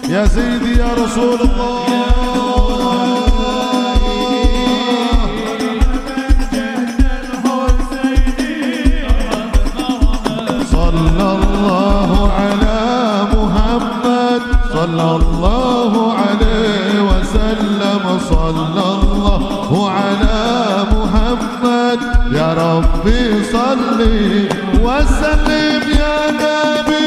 يا سيدي يا رسول الله صلى الله على محمد صلى الله عليه وسلم صلى الله على محمد يا ربي صل وسلم يا نبي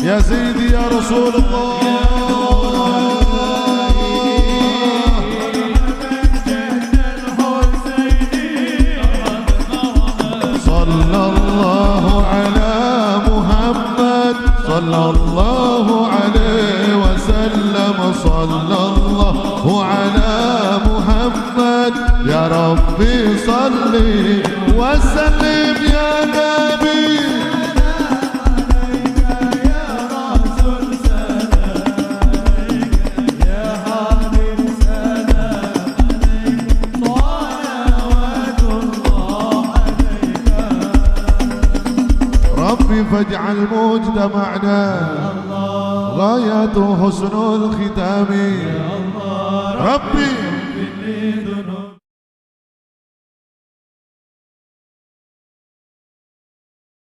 يا سيدي يا رسول الله صلى الله على محمد صلى الله عليه وسلم صلى الله على محمد يا ربي صل وسلم يا نبي ربي فاجعل مجتمعنا غايته حسن الختام ربي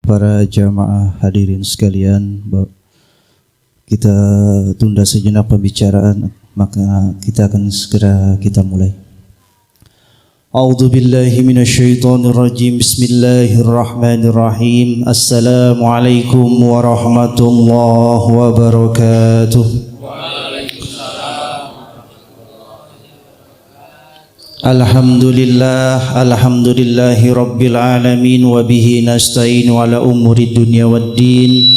Para jamaah hadirin sekalian, kita tunda sejenak pembicaraan, maka kita akan segera mulai. A'udzu billahi minasyaitonir rajim. Bismillahirrahmanirrahim. Assalamualaikum warahmatullahi wabarakatuh. Alhamdulillahi rabbil alamin wa bihi nasta'in ala umuri dunya waddin.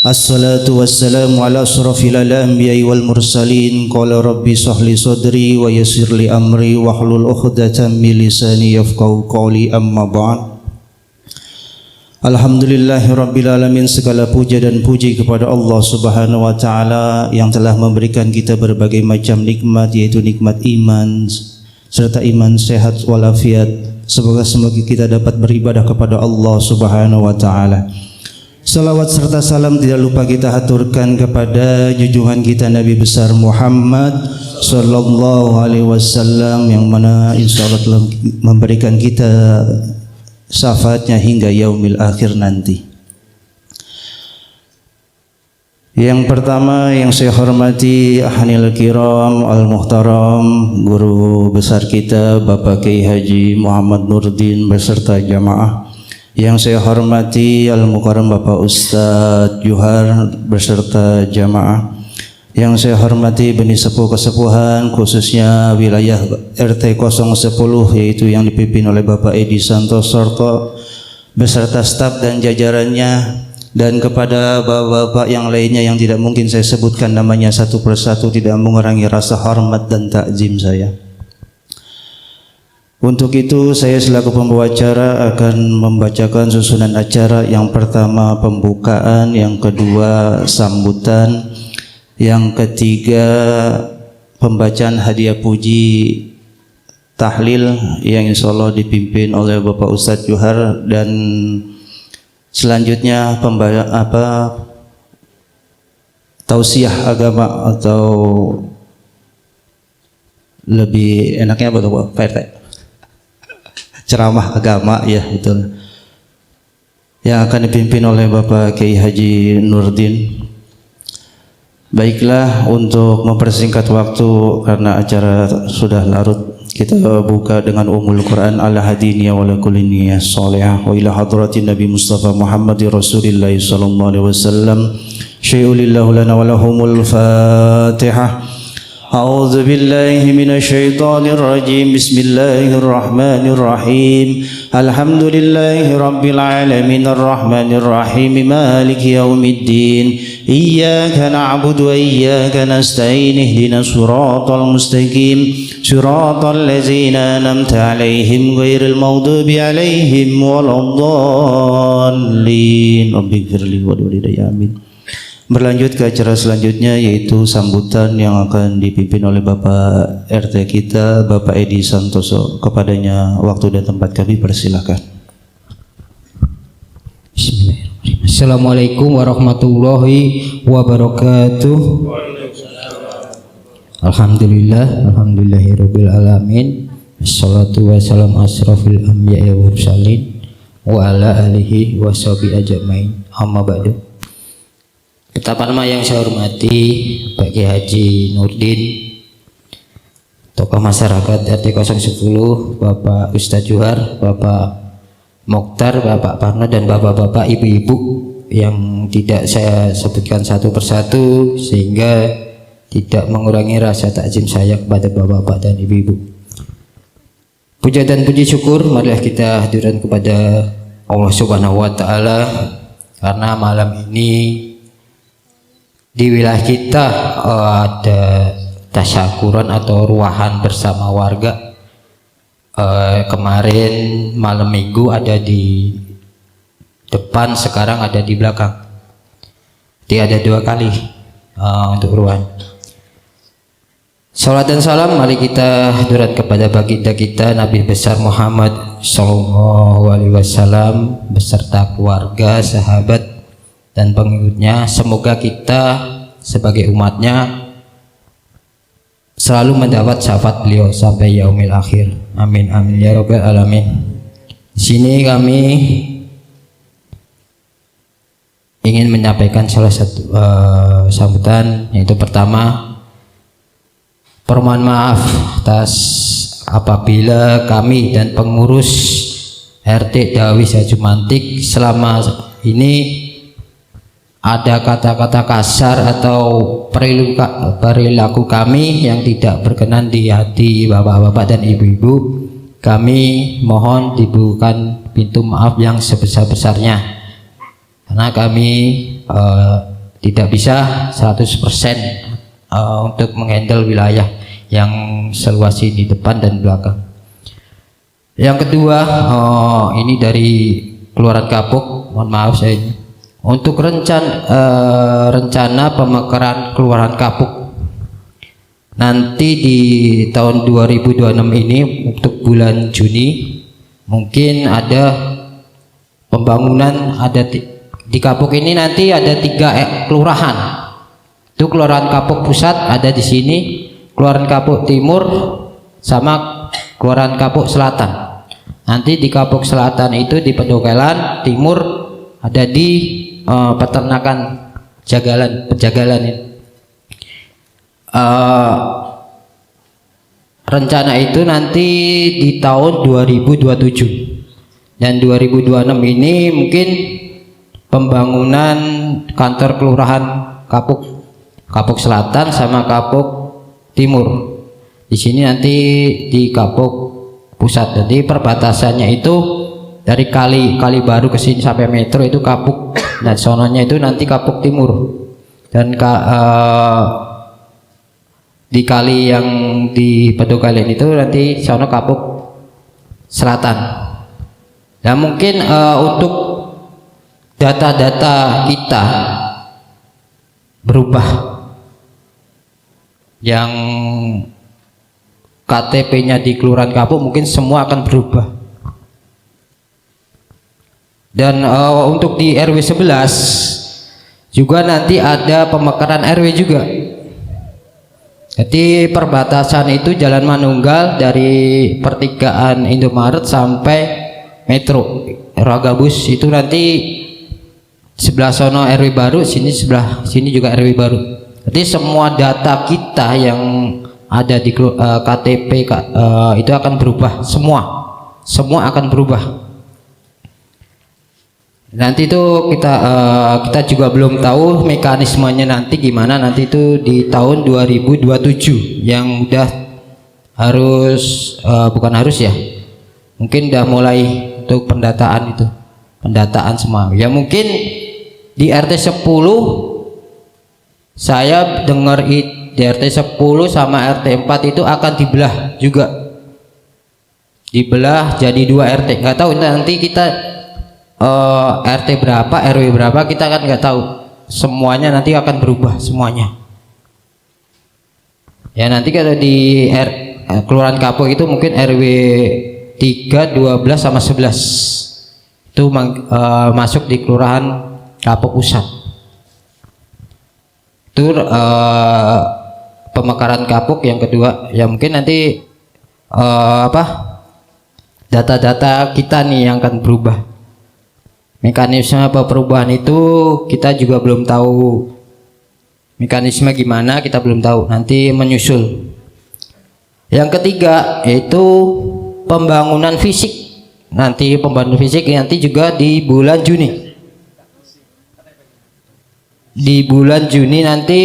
Assalatu wassalamu ala asrafil anbiya'i wal mursalin. Qala rabbi shrahli sadri wa yassirli amri wahlul 'uqdatam min lisani yafqahu qawli, amma ba'd. Alhamdulillahi rabbil alamin, segala puja dan puji kepada Allah Subhanahu wa taala yang telah memberikan kita berbagai macam nikmat, yaitu nikmat iman serta iman sehat walafiat. Semoga kita dapat beribadah kepada Allah Subhanahu wa taala. Salawat serta salam tidak lupa kita haturkan kepada junjungan kita Nabi besar Muhammad sallallahu alaihi wasallam, yang mana insyaallah telah memberikan kita syafaatnya hingga yaumil akhir nanti. Yang pertama yang saya hormati Ahnil Kiram Al-Muhtaram, guru besar kita Bapak Kiai Haji Muhammad Nurdin beserta jamaah. Yang saya hormati Al-Mukarram Bapak Ustadz Juhar beserta jamaah. Yang saya hormati benih sepuh kesepuhan, khususnya wilayah RT 010, yaitu yang dipimpin oleh Bapak Edi Santosorto beserta staf dan jajarannya. Dan kepada bapak-bapak yang lainnya yang tidak mungkin saya sebutkan namanya satu persatu, tidak mengurangi rasa hormat dan takzim saya. Untuk itu saya selaku pembawa acara akan membacakan susunan acara. Yang pertama pembukaan, yang kedua sambutan, yang ketiga pembacaan hadiah puji tahlil yang insyaallah dipimpin oleh Bapak Ustadz Juhar, dan selanjutnya tausiah agama, atau lebih enaknya apa tuh Pak RT? Ceramah agama, ya betul. yang akan dipimpin oleh Bapak Kiai Haji Nurdin. Baiklah, untuk mempersingkat waktu karena acara sudah larut, kita buka dengan Ummul Quran ala hadiniya wa kulli niyyah shalihah wa ila hadratin Nabi Mustafa Muhammad Rasulillah sallallahu alaihi wasallam. Syai'ulillahu lana wa lahumul Fatihah. أعوذ بالله من الشيطان الرجيم بسم الله الرحمن الرحيم الحمد لله رب العالمين الرحمن الرحيم مالك يوم الدين إياك نعبد وإياك نستعين اهدنا الصراط المستقيم صراط الذين أنعمت عليهم غير المغضوب عليهم ولا الضالين رب اغفر لي ولوالدي آمين. Berlanjut ke acara selanjutnya, yaitu sambutan yang akan dipimpin oleh Bapak RT kita, Bapak Edi Santoso. Kepadanya waktu dan tempat kami persilakan. Bismillahirrahmanirrahim. Assalamualaikum warahmatullahi wabarakatuh. Alhamdulillahirabbil alamin. Wassalatu wassalamu asrofil anbiya'i wal mursalin wa ala alihi washabihi ajmain. Amma ba'du. Pertama yang saya hormati Pak Kiai Haji Nurdin, tokoh masyarakat RT 010, Bapak Ustadz Juhar, Bapak Mokhtar, Bapak Parno, dan bapak-bapak, ibu-ibu yang tidak saya sebutkan satu persatu sehingga tidak mengurangi rasa takzim saya kepada bapak-bapak dan ibu-ibu. Puja dan puji syukur marilah kita hadirkan kepada Allah Subhanahu wa Ta'ala, karena malam ini di wilayah kita ada tasyakuran atau ruahan bersama warga. Kemarin malam minggu ada di depan, sekarang ada di belakang. Jadi ada 2 kali untuk ruahan. Salat dan salam mari kita haturkan kepada baginda kita Nabi besar Muhammad sallallahu alaihi wasallam beserta keluarga, sahabat dan pengikutnya. Semoga kita sebagai umatnya selalu mendapat syafaat beliau sampai yaumil akhir. Amin amin ya rabbal alamin. Di sini kami ingin menyampaikan salah satu sambutan, yaitu pertama, permohonan maaf atas apabila kami dan pengurus RT Dawi Sajumantik selama ini ada kata-kata kasar atau perilaku kami yang tidak berkenan di hati bapak-bapak dan ibu-ibu. Kami mohon dibukakan pintu maaf yang sebesar-besarnya, karena kami tidak bisa 100% untuk menghandle wilayah yang seluas ini, depan dan belakang. Yang kedua, ini dari Kelurahan Kapuk, mohon maaf saya ini. Untuk rencana pemekaran Kelurahan Kapuk nanti di tahun 2026 ini, untuk bulan Juni mungkin ada pembangunan. Ada di Kapuk ini nanti ada 3 kelurahan. Itu Kelurahan Kapuk Pusat ada di sini, Kelurahan Kapuk Timur, sama Kelurahan Kapuk Selatan. Nanti di Kapuk Selatan itu di Pedokelan, Timur ada di peternakan penjagalan ini. Rencana itu nanti di tahun 2027 dan 2026 ini mungkin pembangunan kantor kelurahan Kapuk Selatan sama Kapuk Timur. Di sini nanti di Kapuk Pusat. Jadi perbatasannya itu dari kali baru ke sini sampai metro itu Kapuk, dan sononya itu nanti Kapuk Timur, dan di kali yang di Pedokelan itu nanti sono Kapuk Selatan. Nah mungkin untuk data-data kita berubah, yang KTP-nya di Kelurahan Kapuk mungkin semua akan berubah. Dan untuk di RW 11 juga nanti ada pemekaran RW juga. Jadi perbatasan itu Jalan Manunggal dari pertigaan Indomaret sampai Metro, RW Gabus itu nanti sebelah sono RW baru, sini sebelah sini juga RW baru. Jadi semua data kita yang ada di KTP itu akan berubah, semua akan berubah. Nanti itu kita juga belum tahu mekanismenya nanti gimana, nanti itu di tahun 2027 yang udah harus bukan harus ya, mungkin udah mulai untuk pendataan semua ya. Mungkin di RT 10 saya dengar di RT 10 sama RT 4 itu akan dibelah juga, dibelah jadi 2 RT. Nggak tahu nanti kita RT berapa, RW berapa, kita kan nggak tahu. Semuanya nanti akan berubah semuanya ya. Nanti kalau di Kelurahan Kapuk itu mungkin RW 3, 12 sama 11 itu masuk di Kelurahan Kapuk Pusat. Itu pemekaran Kapuk yang kedua ya. Mungkin nanti data-data kita nih yang akan berubah. Mekanisme perubahan itu kita juga belum tahu, mekanisme gimana kita belum tahu, nanti menyusul. Yang ketiga yaitu pembangunan fisik. Nanti pembangunan fisik nanti juga di bulan Juni. Di bulan Juni nanti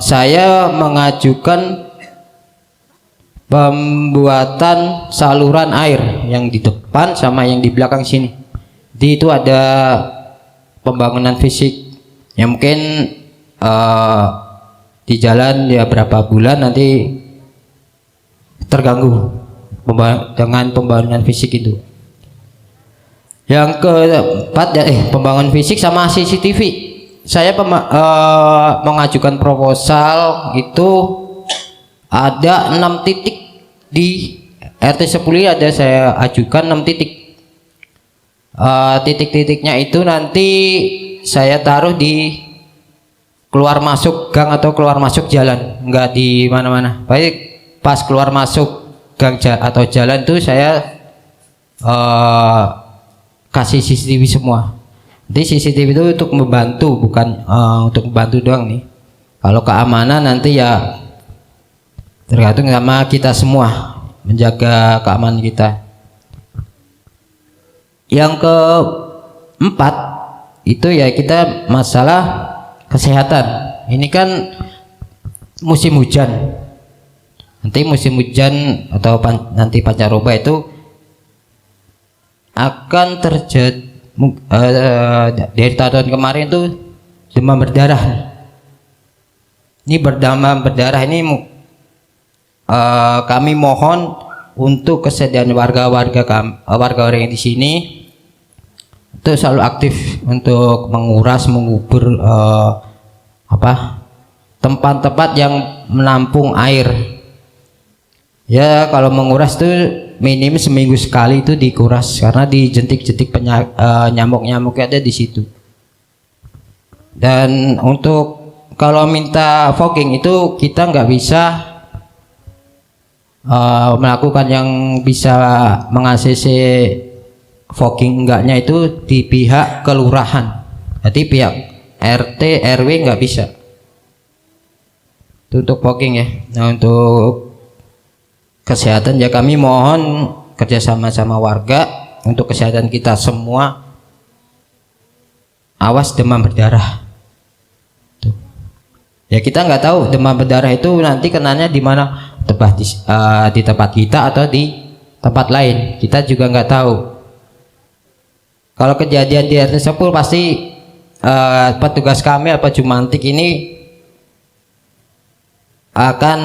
saya mengajukan pembuatan saluran air yang di depan sama yang di belakang sini. Jadi itu ada pembangunan fisik yang mungkin di jalan ya berapa bulan nanti terganggu dengan pembangunan fisik itu. Yang keempat pembangunan fisik sama CCTV. Saya mengajukan proposal itu ada 6 titik di RT 10 ada saya ajukan 6 titik. Titik-titiknya itu nanti saya taruh di keluar masuk gang atau keluar masuk jalan, enggak di mana-mana. Baik pas keluar masuk gang atau jalan itu saya kasih CCTV semua. Jadi CCTV itu untuk membantu, bukan untuk membantu doang nih. Kalau keamanan nanti ya tergantung sama kita semua menjaga keamanan kita. Yang keempat itu ya kita masalah kesehatan. Ini kan musim hujan. Nanti musim hujan atau nanti pancaroba itu akan terjadi dari tahun kemarin tuh demam berdarah. Ini demam berdarah ini kami mohon untuk kesediaan warga yang di sini itu selalu aktif untuk menguras, mengubur tempat-tempat yang menampung air. Ya kalau menguras itu minim seminggu sekali itu dikuras karena dijentik-jentik nyamuk-nyamuk ada di situ. Dan untuk kalau minta fogging itu kita nggak bisa melakukan yang bisa meng-ACC fogging enggaknya itu di pihak kelurahan. Jadi pihak RT RW nggak bisa. Itu untuk fogging ya. Nah untuk kesehatan ya kami mohon kerjasama sama warga untuk kesehatan kita semua. Awas demam berdarah. Tuh. Ya kita nggak tahu demam berdarah itu nanti kenanya di mana. Di tempat kita atau di tempat lain kita juga nggak tahu. Kalau kejadian di RT 10 pasti petugas kami apa Jumantik ini akan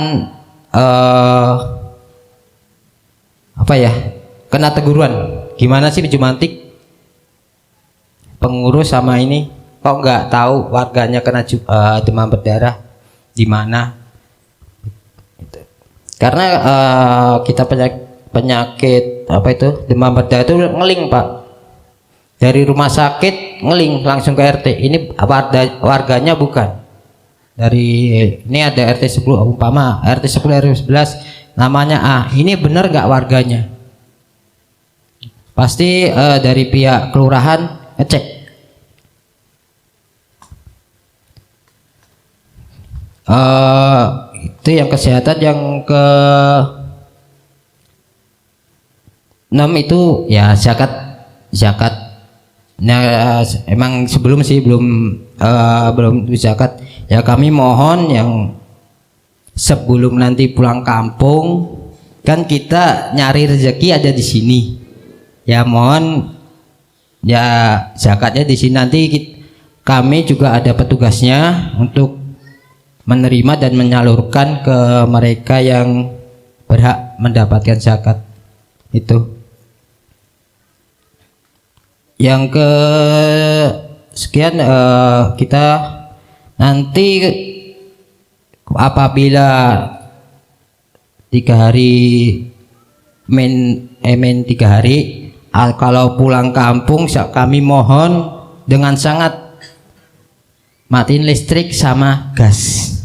kena teguran. Gimana sih Jumantik pengurus sama ini kok nggak tahu warganya kena demam berdarah di mana? Karena kita penyakit demam berdarah itu ngeling Pak, dari rumah sakit ngeling langsung ke RT. Ini warganya bukan dari ini ada RT 10 umpama RT 10 RW 11 namanya A, ini bener nggak warganya? pasti dari pihak kelurahan ngecek. Itu yang kesehatan. Yang ke 6 itu ya zakat. Nah, emang sebelum zakat ya, kami mohon yang sebelum nanti pulang kampung, kan kita nyari rezeki ada di sini ya, mohon ya zakatnya di sini. Nanti kami juga ada petugasnya untuk menerima dan menyalurkan ke mereka yang berhak mendapatkan zakat itu. Yang ke sekian, kita nanti apabila 3 hari main 3 hari, kalau pulang kampung kami mohon dengan sangat matiin listrik sama gas.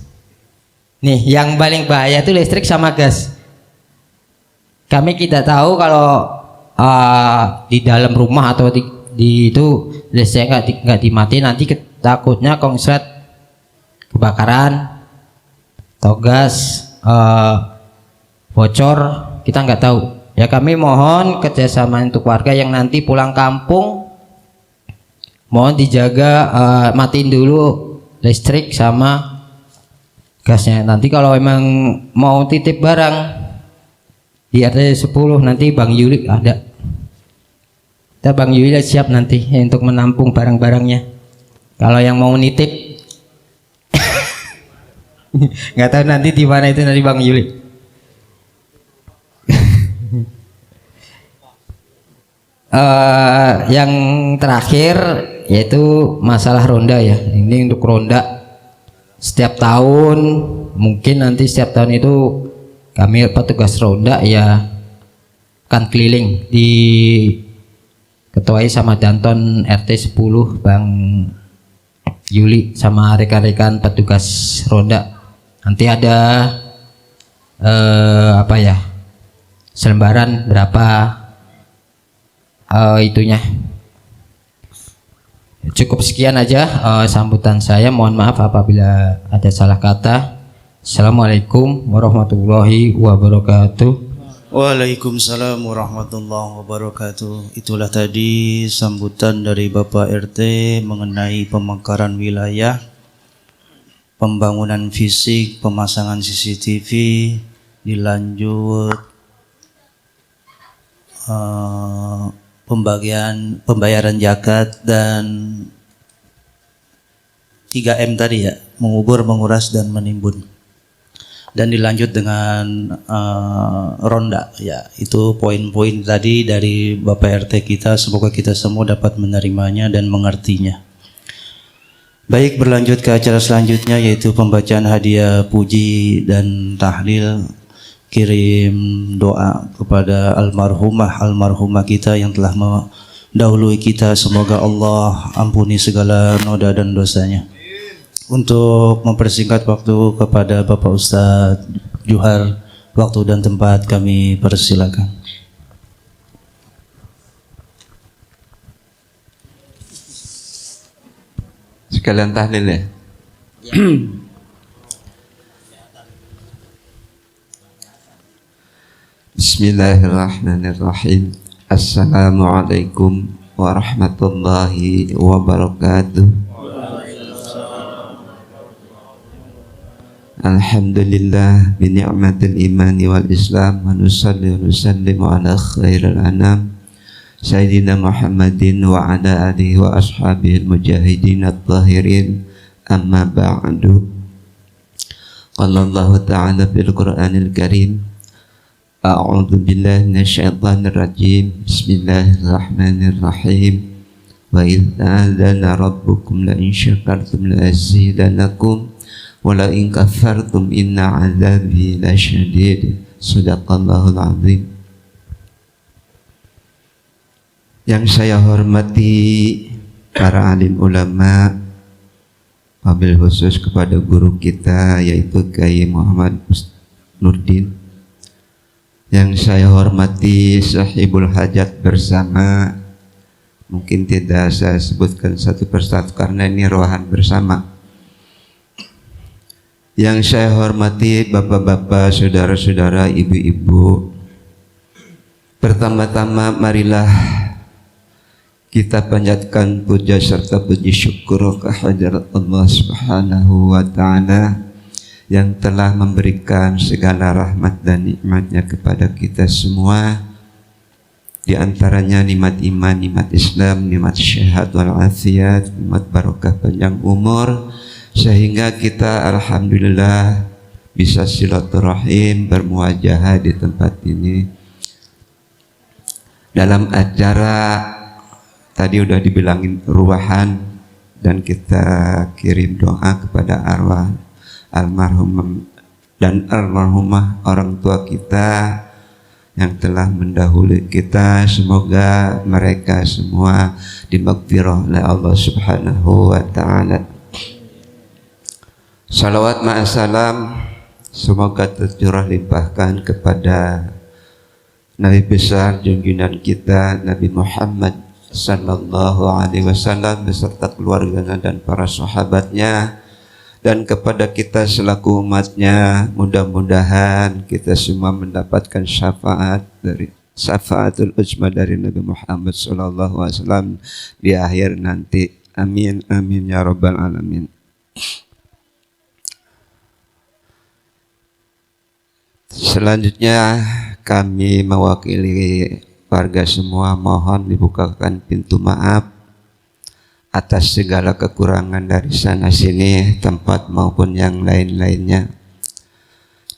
Nih yang paling bahaya itu listrik sama gas. Kami tidak tahu kalau di dalam rumah atau di itu listrik nggak dimatiin, nanti takutnya konslet kebakaran atau gas bocor, kita nggak tahu ya. Kami mohon kerjasama untuk warga yang nanti pulang kampung, mohon dijaga, matiin dulu listrik sama gasnya. Nanti kalau emang mau titip barang di RT 10 nanti Bang Yuli ada. Bang Yuli siap nanti untuk menampung barang-barangnya. Kalau yang mau nitip nggak tahu nanti di mana itu nanti Bang Yuli. Yang terakhir yaitu masalah ronda ya. Ini untuk ronda setiap tahun, mungkin nanti setiap tahun itu kami petugas ronda ya akan keliling di ketuai sama Danton RT 10 Bang Yuli sama rekan-rekan petugas ronda. Nanti ada selembaran berapa itunya. Cukup sekian aja sambutan saya. Mohon maaf apabila ada salah kata. Assalamualaikum warahmatullahi wabarakatuh. Waalaikumsalam warahmatullahi wabarakatuh. Itulah tadi sambutan dari Bapak RT mengenai pemekaran wilayah, pembangunan fisik, pemasangan CCTV, dilanjut pembayaran zakat, dan 3M tadi ya, mengubur, menguras, dan menimbun. Dan dilanjut dengan ronda ya. Itu poin-poin tadi dari Bapak RT kita. Semoga kita semua dapat menerimanya dan mengertinya. Baik, berlanjut ke acara selanjutnya yaitu pembacaan hadiah puji dan tahlil. Kirim doa kepada almarhumah kita yang telah mendahului kita. Semoga Allah ampuni segala noda dan dosanya. Untuk mempersingkat waktu kepada Bapak Ustadz Juhar, waktu dan tempat kami persilakan. Sekalian tahlil ya. Bismillahirrahmanirrahim. Assalamualaikum warahmatullahi wabarakatuh. Alhamdulillah bi ni'matil imani wal islam, wa nusalli wa nusallimu ala khairil anam Sayyidina Muhammadin wa ala alihi wa ashabihi al-mujahidin at-tahirin, amma ba'du. Qala Allah ta'ala fil Qur'anil Karim, a'udzu billahi minasyaitonir rajim, bismillahirrahmanirrahim, wa idz a'adzana rabbukum la in syakartum la azidanakum wala in kafartum inna azabi lasyadid. Shadaqallahul azim. Yang saya hormati para alim ulama, wabil khusus kepada guru kita yaitu Kiai Muhammad Nurdin, Yang saya hormati sahibul hajat bersama, mungkin tidak saya sebutkan satu persatu karena ini rohan bersama. Yang saya hormati bapak-bapak, saudara-saudara, ibu-ibu, pertama-tama marilah kita panjatkan puja serta puji syukur kehadirat Allah Subhanahu wa Ta'ala yang telah memberikan segala rahmat dan nikmatnya kepada kita semua, di antaranya nikmat iman, nikmat Islam, nikmat syahadat wal afiat, nikmat barokah panjang umur, sehingga kita alhamdulillah bisa silaturahim bermuajahah di tempat ini. Dalam acara tadi udah dibilangin ruahan, dan kita kirim doa kepada arwah almarhum dan almarhumah orang tua kita yang telah mendahului kita. Semoga mereka semua dimaghfirah oleh Allah Subhanahu wa Ta'ala. Salawat ma'asalam semoga tercurah limpahkan kepada Nabi besar junjungan kita Nabi Muhammad sallallahu alaihi wasallam beserta keluarganya dan para sahabatnya, dan kepada kita selaku umatnya. Mudah-mudahan kita semua mendapatkan syafaatul uzma dari Nabi Muhammad sallallahu alaihi wasallam di akhir nanti. Amin amin ya rabbal alamin. Selanjutnya kami mewakili warga semua mohon dibukakan pintu maaf atas segala kekurangan dari sana sini, tempat maupun yang lain-lainnya.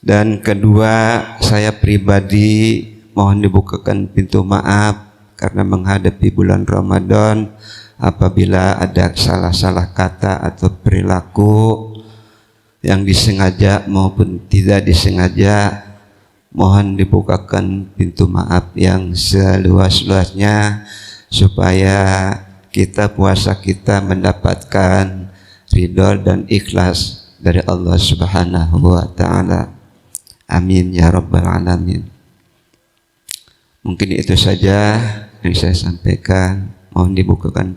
Dan kedua, saya pribadi mohon dibukakan pintu maaf karena menghadapi bulan Ramadan, apabila ada salah-salah kata atau perilaku yang disengaja maupun tidak disengaja, mohon dibukakan pintu maaf yang seluas-luasnya supaya puasa kita mendapatkan ridho dan ikhlas dari Allah Subhanahu wa Ta'ala. Amin ya rabbal alamin. Mungkin itu saja yang saya sampaikan. Mohon dibukakan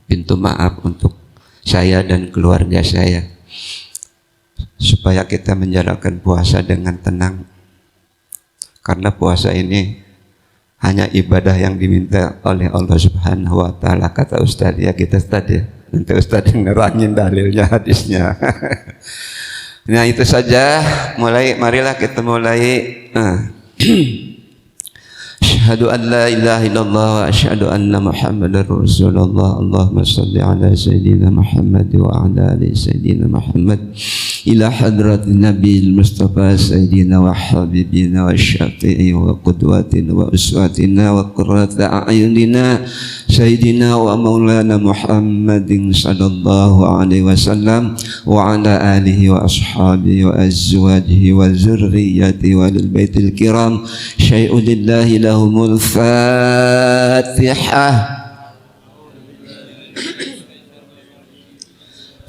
pintu maaf untuk saya dan keluarga saya supaya kita menjalankan puasa dengan tenang, karena puasa ini hanya ibadah yang diminta oleh Allah Subhanahu wa Ta'ala. Kata Ustadz, ya kita tadi, nanti Ustadz yang nerangin dalilnya, hadisnya. Nah itu saja. Marilah kita mulai. Asyhadu an la ilaha illallah wa asyhadu anna Muhammadar Rasulullah. Allahumma salli ala Sayyidina Muhammad wa ala ali Sayyidina Muhammad ila hadratin Nabil Mustafa Sayyidina wa Habibina wa Syafi'i wa Qudwatina wa Uswatina wa Qurrata a'yunina Sayyidina wa Maulana Muhammadin sallallahu alaihi wasallam wa ala alihi wa ashabihi wa azwajihi wa zurriyyati wa lil baitil kiram syai'un lillahi lahumul Fatihah.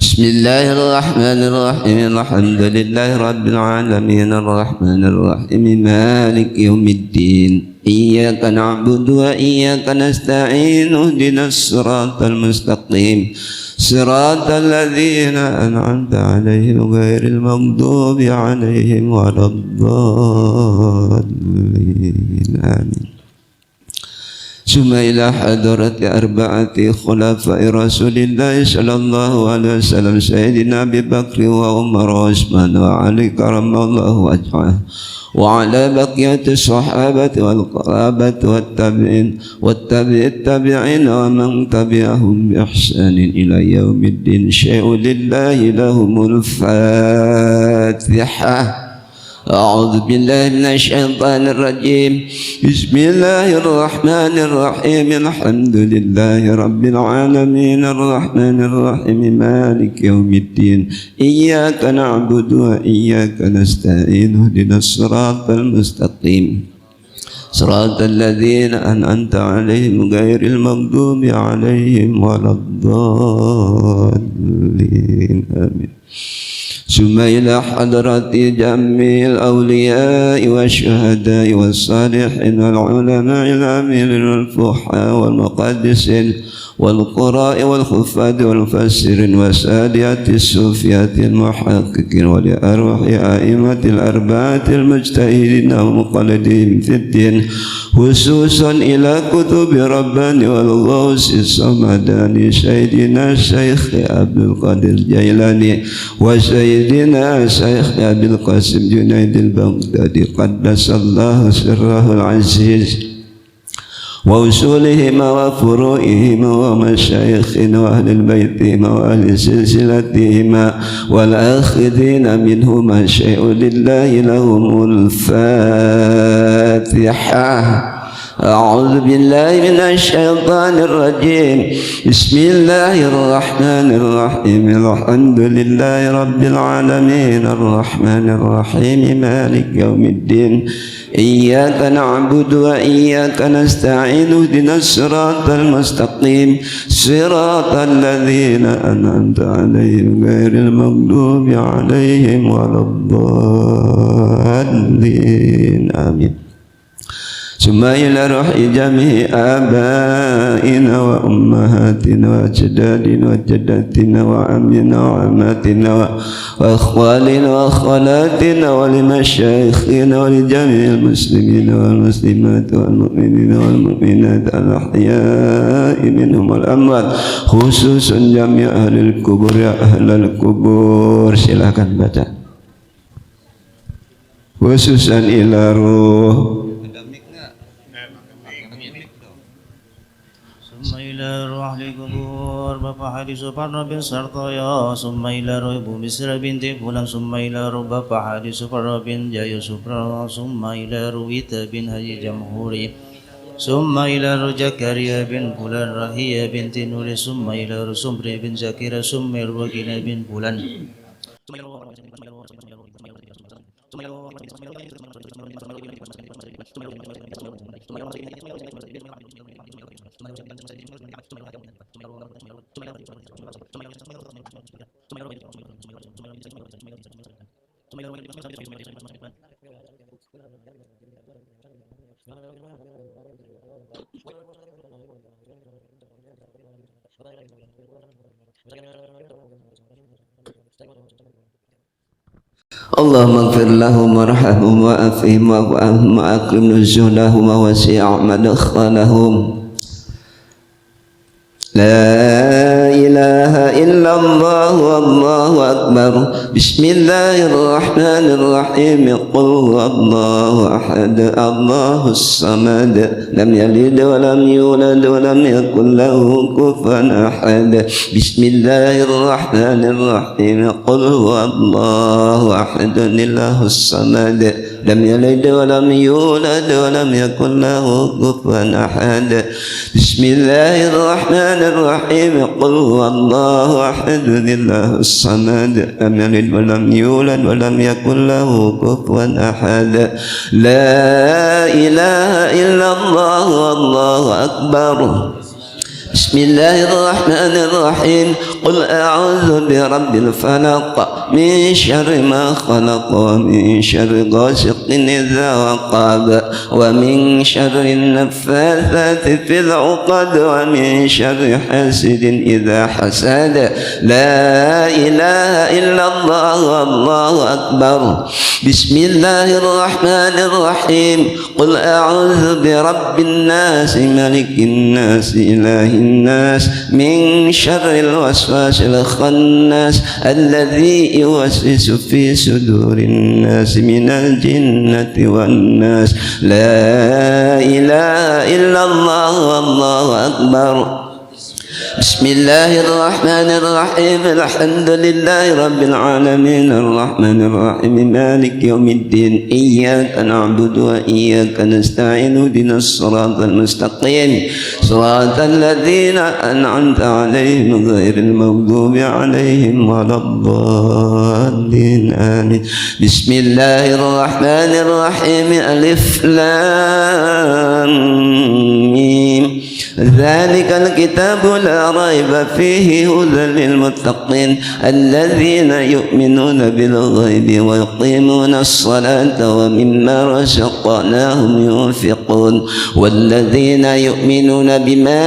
Bismillahirrahmanirrahim. Alhamdulillahi rabbil alamin arrahmanir rahim maliki yaumiddin. Iyyaka na'budu wa iyyaka nasta'in. Ihdinas siratal mustaqim. Siratal ladzina an'amta 'alaihim ghairil maghdubi 'alaihim waladdallin. Amin. Summa ila hadarati arba'ati khulafai Rasulillahi sallallahu alaihi wasallam Sayyidina Abi Bakr wa Umar wa Utsman wa Ali karamallahu wajhah wa ala baqiyati sahabati wal qarabati wat tabi'in wat tabi'it tabi'in wa man tabi'ahum bi ihsanin ila yaumiddin. Syai'un lillahi lahumul Fatihah. أعوذ بالله من الشيطان الرجيم. بسم الله الرحمن الرحيم. الحمد لله رب العالمين الرحمن الرحيم مالك يوم الدين. إياك نعبد وإياك نستعين. اهدنا الصراط المستقيم صراط الذين أنعمت عليهم غير المغضوب عليهم ولا الضالين. آمين. ثم إلى حضرة جميع الأولياء والشهداء والصالحين والعلماء العاملين والفقهاء والمقدسين والقراء والحفاظ والمفسرين وسادات الصوفيات المحققين ولأرواح أئمة الأربعة المجتهدين والمقلدين في الدين خصوصا إلى كتب رباني والغوث الصمداني سيدنا الشيخ عبد القادر الجيلاني وسيدنا الشيخ عبد القاسم جنيد البغدادي قدس الله سره العزيز وأصولهما وفروعهما ومشايخنا وأهل بيتهما وأهل سلسلتهما والآخذين منهما شيء لله لهم الفاتحة. أعوذ بالله من الشيطان الرجيم. بسم الله الرحمن الرحيم. الحمد لله رب العالمين الرحمن الرحيم مالك يوم الدين إياك نعبد وإياك نستعين اهدنا الصراط المستقيم صراط الذين أنعمت عليهم غير المغضوب عليهم ولا الضالين آمين. ثم إلى روح جميع آبائنا وأمهاتنا وأجدادنا وجداتنا وعمنا وعماتنا وأخوالنا وأخوالاتنا ولمشايخنا ولجميع المسلمين والمسلمات والمؤمنين والمؤمنات الأحياء منهم والأموات خصوصا جميع أهل القبور يا أهل القبور. Silakan baca. Khususan ila ruh ثم إلى روح القبور Bapak Haji Suparno bin Sartoyo, ثم إلى روح Ibu Misra binti Fulan, ثم إلى روح Bapak Haji Suparno bin Jaya Suparno, ثم إلى روح Wita bin Haji Jamhuri, ثم إلى روح Jakaria bin Fulan, Rahia binti Nuri, ثم إلى روح Sumbri bin Zakira, ثم إلى روح Gina bin Fulan. اللهم اغفر لهم وارحمهم وعافهم واعف عنهم واكرم نزلهم ووسع مدخلهم. لا إله إلا الله والله أكبر. بسم الله الرحمن الرحيم. قل هو الله أحد الله الصمد لم يلد ولم يولد ولم يكن له كفوا أحد. بسم الله الرحمن الرحيم. قل هو الله أحد الله الصمد لم يلد ولم يولد ولم يكن له كفوا أحد. بسم الله الرحمن الرحيم. قل هو الله أحد الله الصمد لم يلد ولم يولد ولم يكن له كفوا أحد. لا إله إلا الله والله أكبر. بسم الله الرحمن الرحيم. قل أعوذ برب الفلق من شر ما خلق ومن شر غاسق إذا وقب ومن شر النفاثات في العقد ومن شر حاسد إذا حسد. لا إله إلا الله والله أكبر. بسم الله الرحمن الرحيم. قل أعوذ برب الناس ملك الناس إله الناس من شر الوسواس الخناس الذي يوسوس في صدور الناس من الجنة والناس. لا إله إلا الله والله أكبر. بسم الله الرحمن الرحيم. الحمد لله رب العالمين الرحمن الرحيم مالك يوم الدين إياك نعبد وإياك نستعين اهدنا الصراط المستقيم صراط الذين أنعمت عليهم غير المغضوب عليهم ولا الضالين آمين. بسم الله الرحمن الرحيم. ألف لام ميم. ذلك الكتاب لا لا ريب فيه هدى للمتقين الذين يؤمنون بالغيب ويقيمون الصلاة ومما رزقناهم ينفقون والذين يؤمنون بما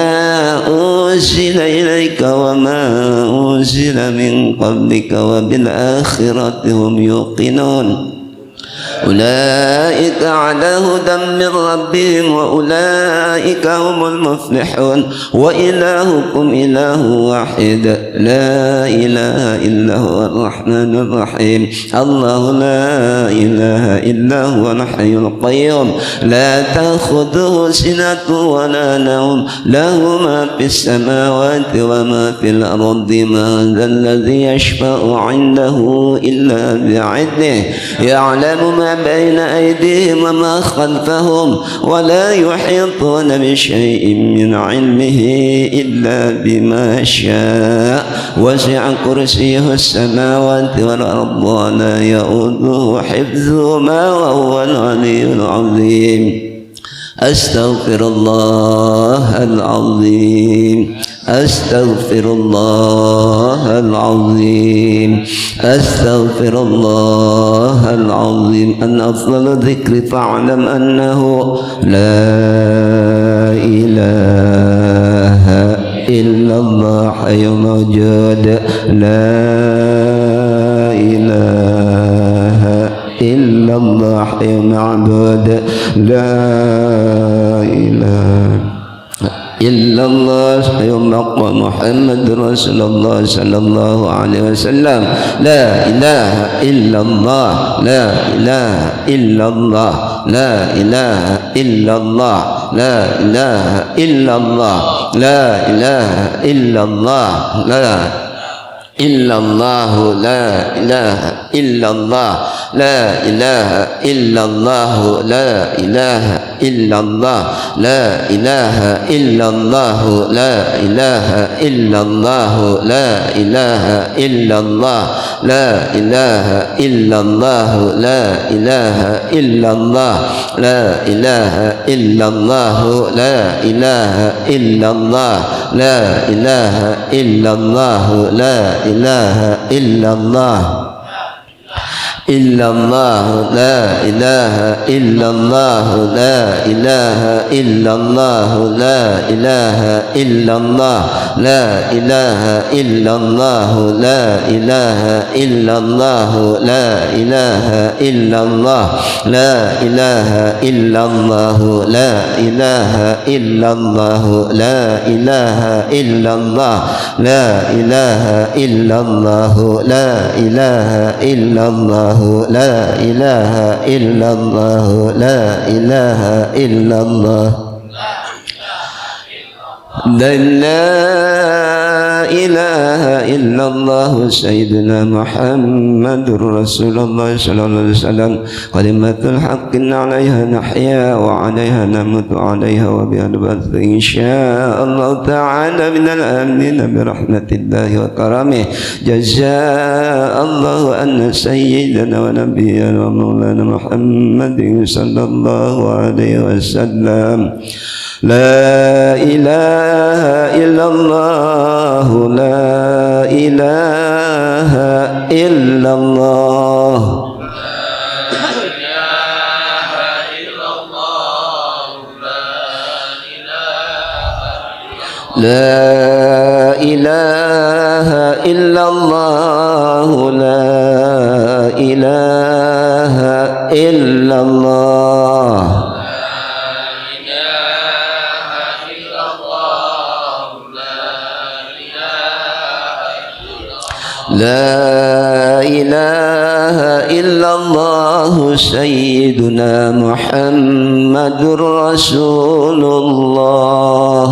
أنزل إليك وما أنزل من قبلك وبالآخرة هم يوقنون أولئك على هدى من ربهم وأولئك هم المفلحون وإلهكم إله واحد لا إله إلا هو الرحمن الرحيم الله لا إله إلا هو الحي القيوم لا تأخذه سنة ولا نوم له ما في السماوات وما في الأرض من ذا الذي يشفع عنده إلا بعلمه يعلم ما بين أيديهم وما خلفهم ولا يحيطون بشيء من علمه إلا بما شاء وسع كرسيه السماوات والأرض ولا يؤوده حفظهما وهو العلي العظيم أستغفر الله العظيم أستغفر الله العظيم أستغفر الله العظيم أن أفضل الذكر فاعلم أنه لا إله إلا الله حي موجود لا إله إلا الله حي معبود لا إله إلا الله يوم محمد رسول الله صلى الله عليه وسلم لا إله إلا الله لا إله إلا الله لا إله إلا الله لا إله إلا الله لا إله إلا الله لا إلا الله لا إله إلا الله لا إله إلا الله لا إله إلا الله لا إله إلا الله لا إله إلا الله لا إله إلا الله لا إله إلا الله لا إله إلا الله لا إله إلا الله لا إله إلا الله لا إله إلا الله لا إله إلا الله إلا الله لا إله إلا الله لا إله إلا الله لا إله إلا الله لا إله إلا الله لا إله إلا الله لا إله إلا الله لا إله إلا الله لا إله إلا الله لا إله إلا الله لا إله إلا الله لا إله إلا الله لا إله إلا الله لا إله إلا الله لا إله إلا الله سيدنا محمد رسول الله صلى الله عليه وسلم كلمة الحق عليها نحيا وعليها نموت وعليها وبها البعث إن شاء الله تعالى من الآمنين برحمة الله وكرمه جزاء الله أن سيدنا ونبينا ومولانا محمد صلى الله عليه وسلم لا إله إلا الله لا إله إلا الله لا إله إلا الله لا إله إلا الله لا إله إلا الله سيدنا محمد رسول الله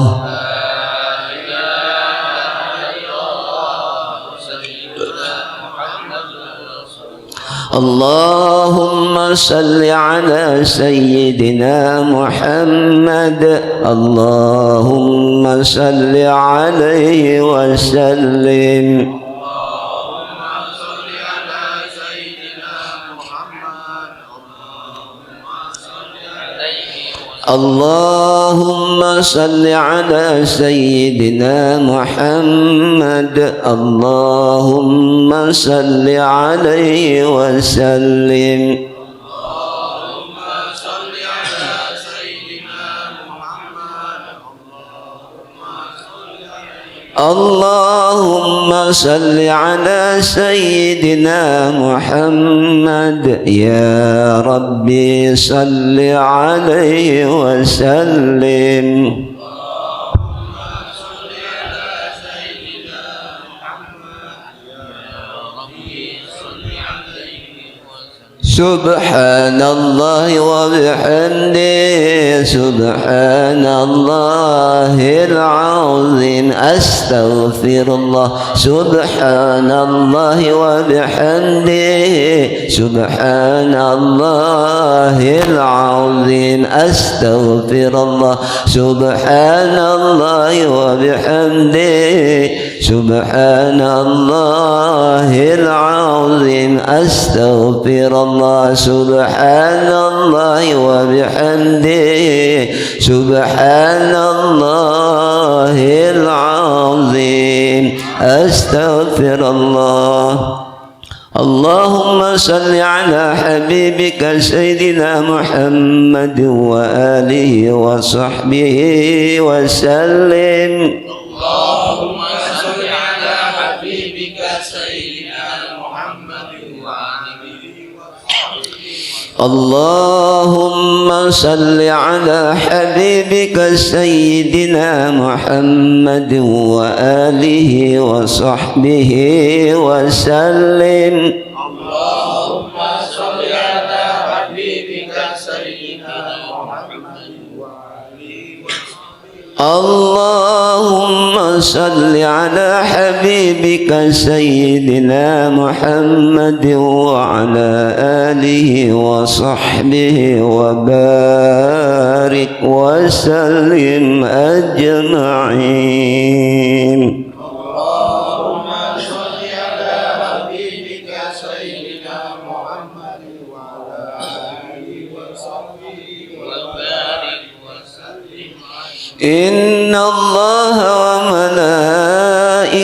اللهم صل على سيدنا محمد اللهم صل عليه وسلم اللهم صل على سيدنا محمد اللهم صل عليه وسلم اللهم صل على سيدنا محمد يا ربي صل عليه وسلم سبحان الله وبحمده سبحان الله العظيم أستغفر الله سبحان الله وبحمده سبحان الله العظيم أستغفر الله سبحان الله وبحمده سبحان الله العظيم أستغفر الله سبحان الله وبحمده سبحان الله العظيم أستغفر الله اللهم صل على حبيبك سيدنا محمد وآله وصحبه وسلم اللهم صل على حبيبك سيدنا محمد وآله اللهم صل على حبيبك سيدنا محمد وآله وصحبه وسلم اللهم صل على حبيبك سيدنا محمد اللهم صل على حبيبك سيدنا محمد وعلى آله وصحبه وبارك وسلم أجمعين اللهم صل على حبيبك سيدنا محمد وعلى آله وصحبه وبارك وسلم إن الله وملائكته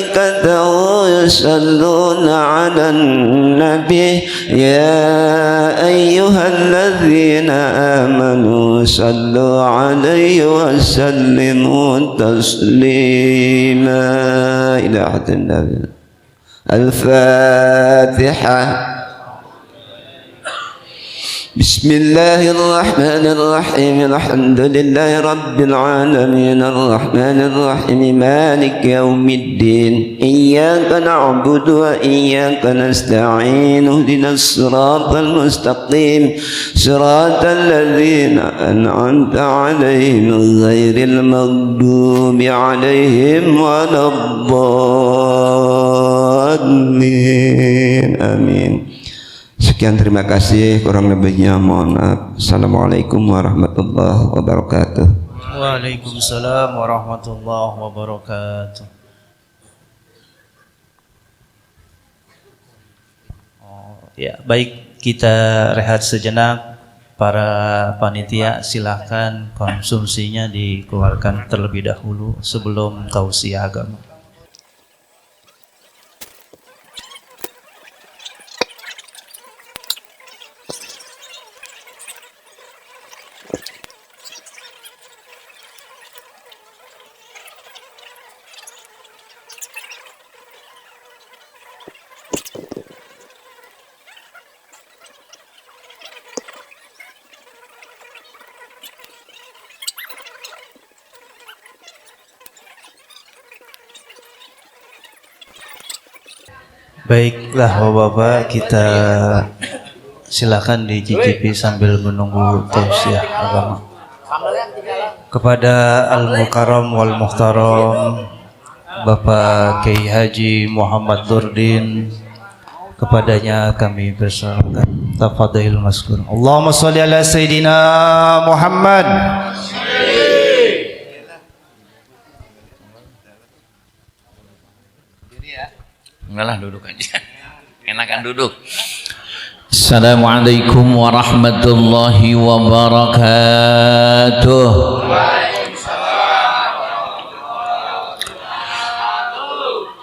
يصلون على النبي يا أيها الذين آمنوا صلوا عليه وسلموا تسليما إلى حد النبي الفاتحة بسم الله الرحمن الرحيم الحمد لله رب العالمين الرحمن الرحيم مالك يوم الدين إياك نعبد وإياك نستعين اهدنا الصراط المستقيم صراط الذين أنعمت عليهم غير المغضوب عليهم ولا الضالين آمين. Sekian, terima kasih, kurang lebihnya mohon maaf. Assalamualaikum warahmatullahi wabarakatuh. Waalaikumsalam warahmatullahi wabarakatuh. Ya, baik, kita rehat sejenak. Para panitia silahkan konsumsinya dikeluarkan terlebih dahulu sebelum tausiah agama. Baiklah Bapak-bapak, kita silakan dicicipi sambil menunggu tausiah agama. Kepada Al-Mukarram wal Muhtaram Bapak Kiai Haji Muhammad Nurdin, kepadanya kami persilakan. Tafadhil maskur. Allahumma sholli ala Sayyidina Muhammad. Enggak lah, duduk aja. Enakan duduk. Assalamualaikum warahmatullahi wabarakatuh.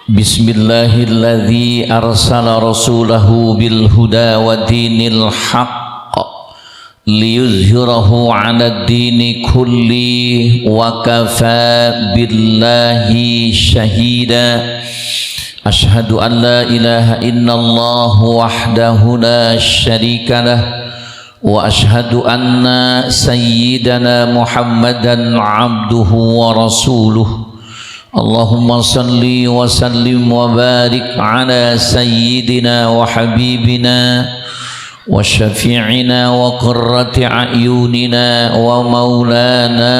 Bismillahilladzi arsala rasulahu bil huda wa dinil haqq liyuzhirahu 'ala ad-dini kulli wa kafa billahi shahida. Ashhadu an la ilaha illallah wahdahu la syarika lah wa ashhadu anna sayyidana Muhammadan abduhu wa rasuluh. Allahumma salli wa sallim wa barik ala sayyidina wa habibina wa syafi'ina wa qurrati a'yunina wa maulana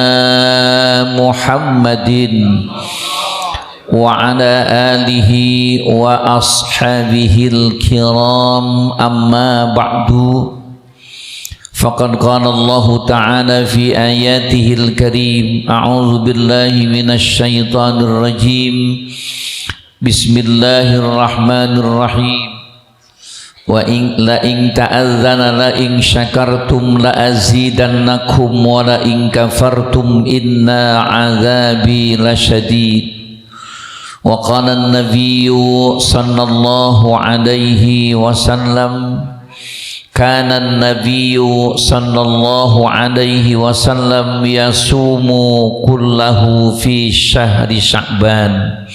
Muhammadin wa ala alihi wa ashabihil kiram, amma ba'du. Faqad qala Allah ta'ala fi ayatihil karim, a'udzu billahi minasy syaithanir rajim. Bismillahirrahmanirrahim. Wa in ta'azzana la in syakartum la azidannakum wa la in kafartum inna 'adzabi lasyadid. Wa qala an-nabiy sallallahu alaihi wasallam, kana an-nabiy sallallahu alaihi wasallam yasumu kullahu fi syahri Sya'ban.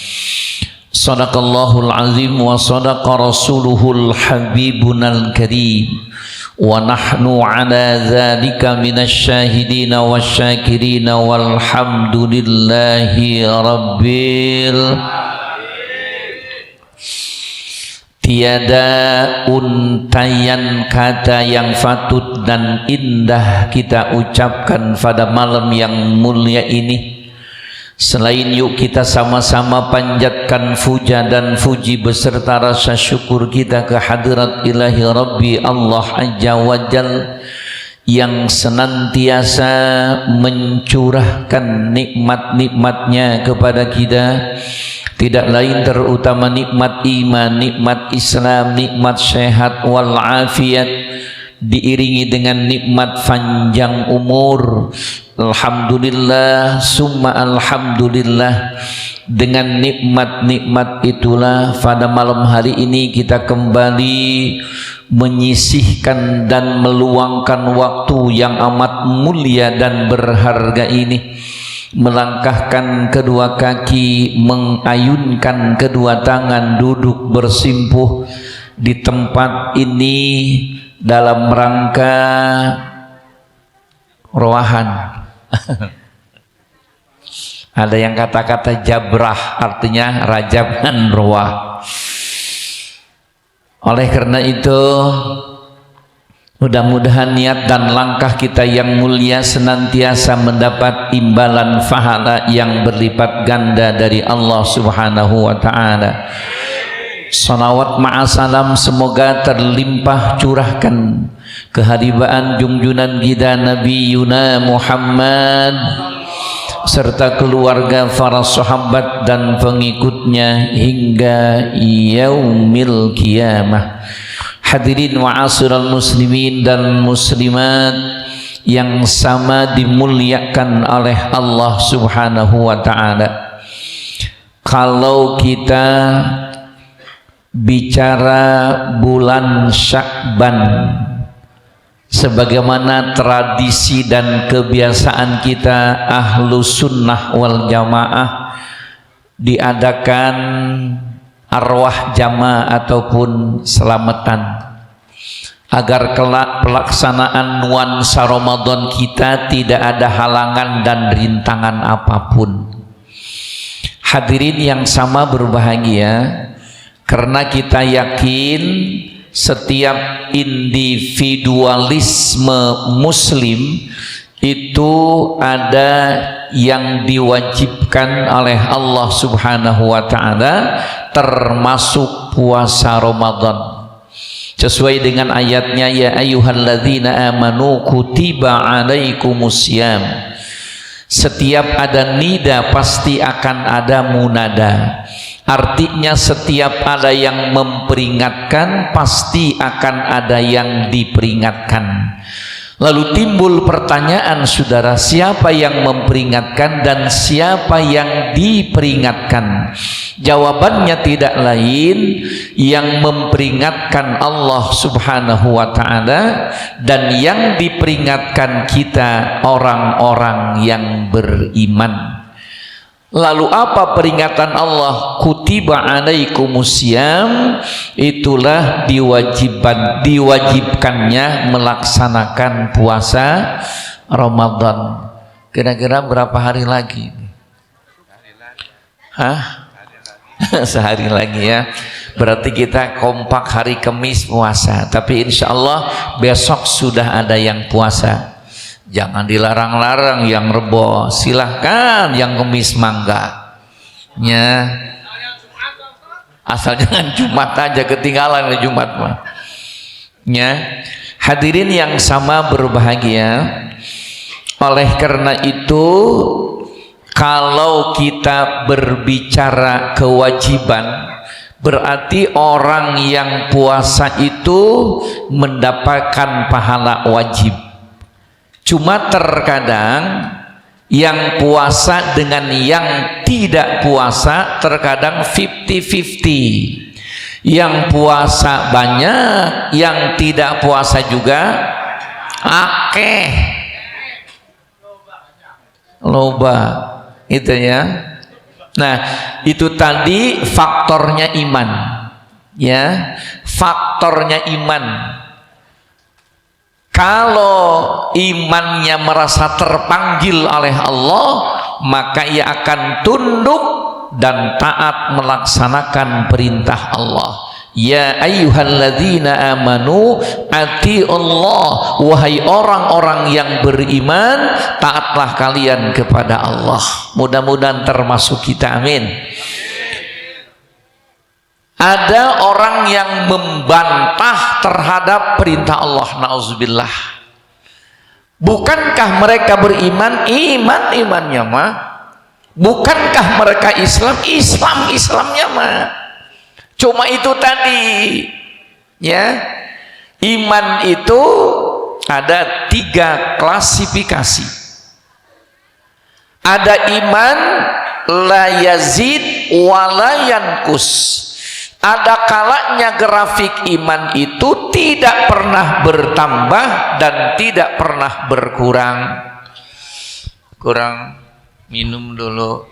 Sadaqallahul azim wa sadaqa rasuluhul habibunal karim. Wa nahnu ala dzalika minasy syahidina wasyakirina walhamdulillahi rabbil. Tiada untayan kata yang fatut dan indah kita ucapkan pada malam yang mulia ini selain yuk kita sama-sama panjatkan puja dan puji beserta rasa syukur kita ke hadirat ilahi Rabbi Allah Azza wa Jal yang senantiasa mencurahkan nikmat-nikmatnya kepada kita, tidak lain terutama nikmat iman, nikmat Islam, nikmat sehat wal afiat, diiringi dengan nikmat panjang umur. Alhamdulillah summa alhamdulillah. Dengan nikmat-nikmat itulah pada malam hari ini kita kembali menyisihkan dan meluangkan waktu yang amat mulia dan berharga ini, melangkahkan kedua kaki, mengayunkan kedua tangan, duduk bersimpuh di tempat ini dalam rangka roahan. Ada yang kata-kata jabrah, artinya rajaban roah. Oleh karena itu, mudah-mudahan niat dan langkah kita yang mulia senantiasa mendapat imbalan pahala yang berlipat ganda dari Allah Subhanahu wa ta'ala. Salawat ma'asalam semoga terlimpah curahkan keharibaan junjunan kita Nabi Yuna Muhammad serta keluarga, para sahabat dan pengikutnya hingga yaumil qiyamah. Hadirin wa asyiral muslimin dan muslimat yang sama dimuliakan oleh Allah Subhanahu wa ta'ala. Kalau kita bicara bulan Sya'ban, sebagaimana tradisi dan kebiasaan kita ahlu sunnah wal jamaah, diadakan arwah jamaah ataupun selamatan agar kelak pelaksanaan nuansa Ramadan kita tidak ada halangan dan rintangan apapun. Hadirin yang sama berbahagia, karena kita yakin setiap individualisme muslim itu ada yang diwajibkan oleh Allah Subhanahu wa ta'ala, termasuk puasa Ramadan. Sesuai dengan ayatnya, ya ayyuhalladzina amanu kutiba alaikumusiyam. Setiap ada nida pasti akan ada munada. Artinya setiap ada yang memperingatkan, pasti akan ada yang diperingatkan. Lalu timbul pertanyaan, saudara, siapa yang memperingatkan dan siapa yang diperingatkan? Jawabannya tidak lain, yang memperingatkan Allah Subhanahu wa ta'ala, dan yang diperingatkan kita orang-orang yang beriman. Lalu apa peringatan Allah? Kutiba alaikumusiyam, itulah diwajibkannya melaksanakan puasa Ramadan. Kira-kira berapa hari lagi? Hah? Sehari lagi ya. Berarti kita kompak hari Kamis puasa. Tapi insya Allah besok sudah ada yang puasa. Jangan dilarang-larang yang Rebo, silahkan yang Kemis mangga ya, asal jangan Jumat aja, ketinggalan di Jumat mah ya. Hadirin yang sama berbahagia, oleh karena itu kalau kita berbicara kewajiban, berarti orang yang puasa itu mendapatkan pahala wajib. Cuma terkadang yang puasa dengan yang tidak puasa terkadang 50-50. Yang puasa banyak, yang tidak puasa juga akeh. Loba itu ya. Nah, itu tadi faktornya iman. Ya, faktornya iman. Kalau imannya merasa terpanggil oleh Allah, maka ia akan tunduk dan taat melaksanakan perintah Allah. Ya ayyuhalladzina amanu atiullah, wahai orang-orang yang beriman, taatlah kalian kepada Allah. Mudah-mudahan termasuk kita, amin. Ada orang yang membantah terhadap perintah Allah, nauzubillah. Bukankah mereka beriman? Imannya mah. Bukankah mereka Islam? Islamnya mah. Cuma itu tadi ya, iman itu ada 3 klasifikasi. Ada iman la yazid wa la yanqus. Ada kalanya grafik iman itu tidak pernah bertambah dan tidak pernah berkurang. Kurang minum dulu.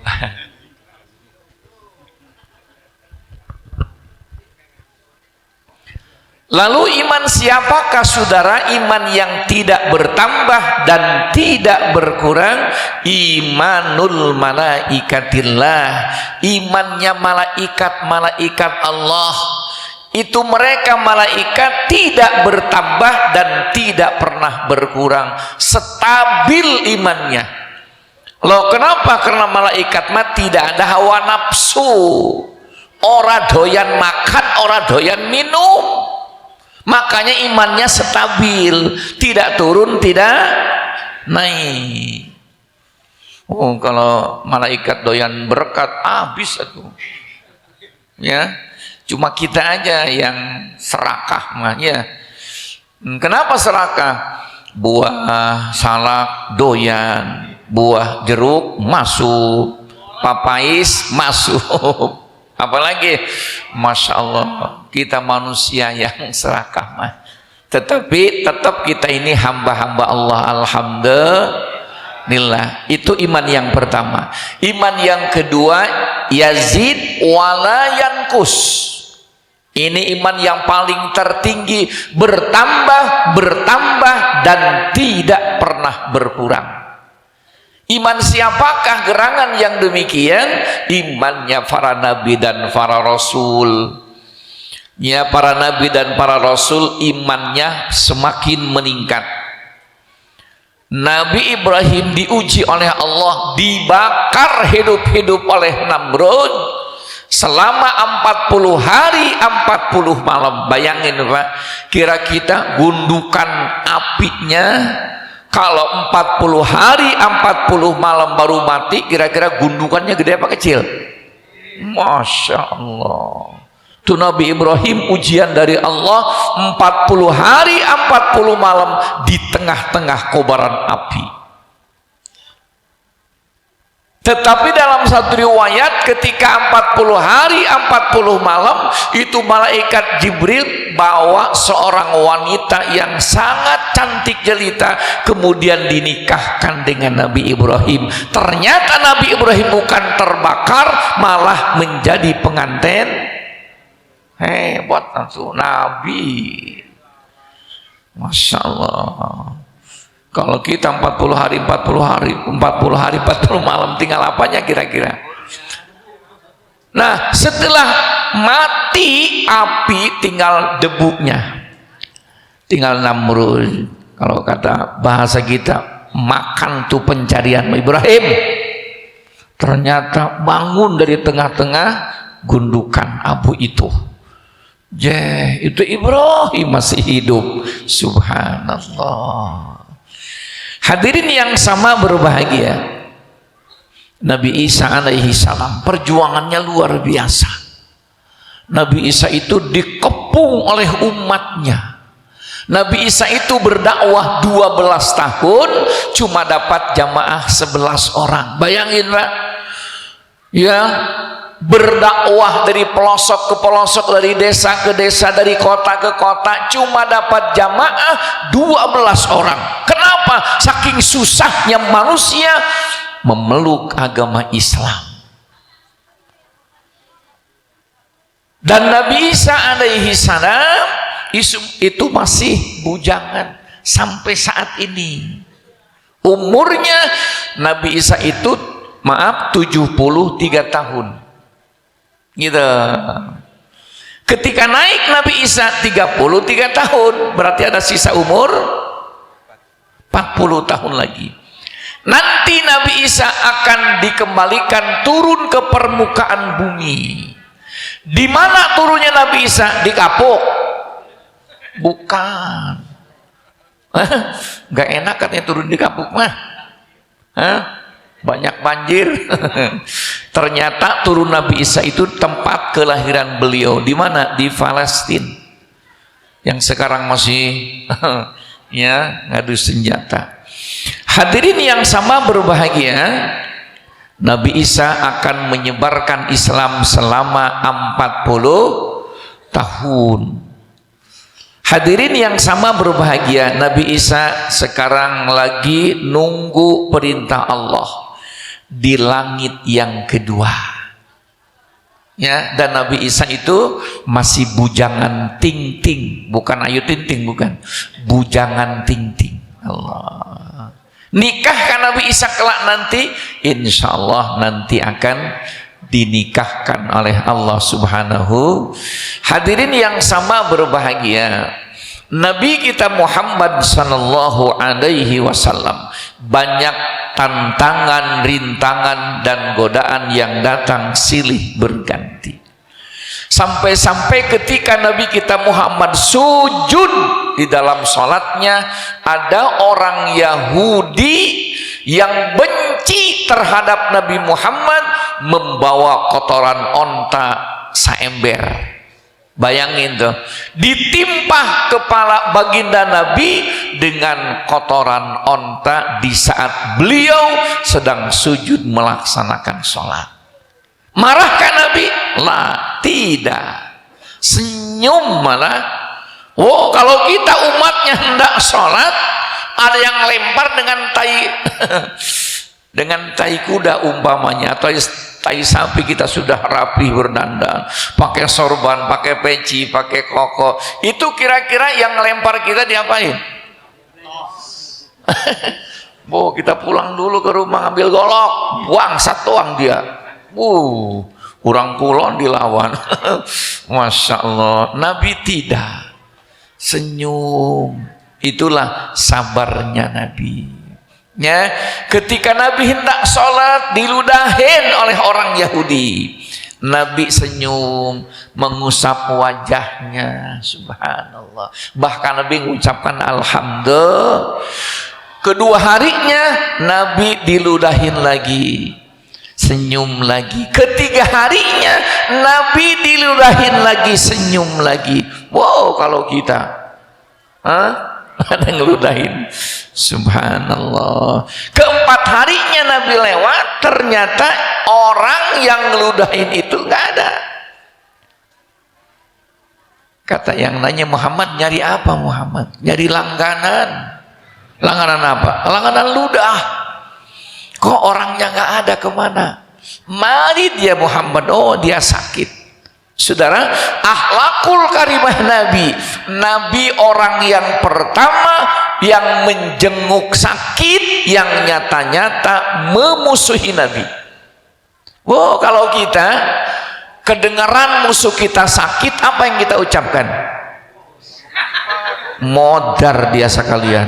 Lalu iman siapakah saudara? Iman yang tidak bertambah dan tidak berkurang, imanul malaikatillah, imannya malaikat Allah. Itu mereka malaikat tidak bertambah dan tidak pernah berkurang, stabil imannya. Loh kenapa? Karena malaikat mah tidak ada hawa nafsu, ora doyan makan, ora doyan minum. Makanya imannya stabil, tidak turun, tidak naik. Oh, kalau malaikat doyan berkat, habis itu. Ya, cuma kita aja yang serakah mah ya. Kenapa serakah? Buah salak doyan, buah jeruk masuk, papais masuk. Apalagi, masya Allah, kita manusia yang serakah mah. Tetapi tetap kita ini hamba-hamba Allah, alhamdulillah. Itu iman yang pertama. Iman yang kedua, yazid wala yankus. Ini iman yang paling tertinggi, bertambah dan tidak pernah berkurang. Iman siapakah gerangan yang demikian? Imannya para nabi dan para rasul. Ya, para nabi dan para rasul imannya semakin meningkat. Nabi Ibrahim diuji oleh Allah, dibakar hidup-hidup oleh Namrud selama 40 hari 40 malam. Bayangin Pak, kira kita gundukan apinya kalau 40 hari 40 malam baru mati, kira-kira gundukannya gede apa kecil? Masya Allah. Itu Nabi Ibrahim ujian dari Allah 40 hari 40 malam di tengah-tengah kobaran api. Tetapi dalam satu riwayat ketika 40 hari 40 malam itu malaikat Jibril bawa seorang wanita yang sangat cantik jelita kemudian dinikahkan dengan Nabi Ibrahim. Ternyata Nabi Ibrahim bukan terbakar, malah menjadi pengantin. Hebat itu Nabi. Masya Allah. Kalau kita 40 hari 40 malam tinggal apanya kira-kira? Nah, setelah mati api tinggal debunya. Tinggal Namrud. Kalau kata bahasa kita, makan tuh pencarian Ibrahim. Ternyata bangun dari tengah-tengah gundukan abu itu. Itu Ibrahim masih hidup. Subhanallah. Hadirin yang sama berbahagia, Nabi Isa alaihi salam perjuangannya luar biasa. Nabi Isa itu dikepung oleh umatnya. Nabi Isa itu berdakwah 12 tahun cuma dapat jamaah 11 orang. Bayangin Pak, ya, berdakwah dari pelosok ke pelosok, dari desa ke desa, dari kota ke kota, cuma dapat jamaah 12 orang. Kenapa? Saking susahnya manusia memeluk agama Islam. Dan Nabi Isa alaihi salam itu masih bujangan sampai saat ini. Umurnya Nabi Isa itu 73 tahun. Gitu. Ketika naik Nabi Isa 33 tahun, berarti ada sisa umur 40 tahun lagi. Nanti Nabi Isa akan dikembalikan turun ke permukaan bumi. Di mana turunnya Nabi Isa? Di kapuk? Bukan. Gak enak katanya turun di kapuk mah. Banyak banjir. Ternyata turun Nabi Isa itu tempat kelahiran beliau. Di mana? Di Palestina. Yang sekarang masih ya ngadu senjata. Hadirin yang sama berbahagia, Nabi Isa akan menyebarkan Islam selama 40 tahun. Hadirin yang sama berbahagia, Nabi Isa sekarang lagi nunggu perintah Allah di langit yang kedua. Ya, dan Nabi Isa itu masih bujangan ting-ting, bukan Ayu Ting-ting, bukan. Bujangan ting-ting. Allah. Nikahkan Nabi Isa kelak nanti, insya Allah nanti akan dinikahkan oleh Allah Subhanahu. Hadirin yang sama berbahagia, Nabi kita Muhammad sallallahu alaihi wasallam banyak tantangan, rintangan dan godaan yang datang silih berganti. Sampai-sampai ketika Nabi kita Muhammad sujud di dalam sholatnya, ada orang Yahudi yang benci terhadap Nabi Muhammad membawa kotoran onta saember. Bayangin tuh, ditimpah kepala baginda Nabi dengan kotoran onta di saat beliau sedang sujud melaksanakan sholat. Marahkah Nabi? Lah, tidak. Senyum malah. Oh, kalau kita umatnya hendak sholat, ada yang lempar dengan tai dengan tai kuda umpamanya, atau tai sapi, kita sudah rapi berdandan, pakai sorban, pakai peci, pakai koko. Itu kira-kira yang lempar kita diapain? Bu, kita pulang dulu ke rumah, ambil golok, buang satuang dia. Kurang kulon dilawan. Masya Allah. Nabi tidak, senyum. Itulah sabarnya Nabi. Ya, ketika Nabi hendak sholat diludahin oleh orang Yahudi, Nabi senyum, mengusap wajahnya. Subhanallah. Bahkan Nabi mengucapkan alhamdulillah. Kedua harinya Nabi diludahin lagi. senyum lagi. Ketiga harinya Nabi diludahin lagi, senyum lagi. Wow, kalau kita ada ngeludahin, subhanallah. Keempat harinya Nabi lewat, ternyata orang yang ngeludahin itu nggak ada. Kata yang nanya, Muhammad nyari apa Muhammad? Nyari langganan. Langganan apa? Langganan ludah. Kok orangnya nggak ada, kemana? Mari dia Muhammad. Oh, dia sakit. Saudara, akhlakul karimah Nabi. Nabi orang yang pertama yang menjenguk sakit, yang nyata-nyata memusuhi Nabi. Wow, kalau kita kedengaran musuh kita sakit, apa yang kita ucapkan? Modar dia sekalian.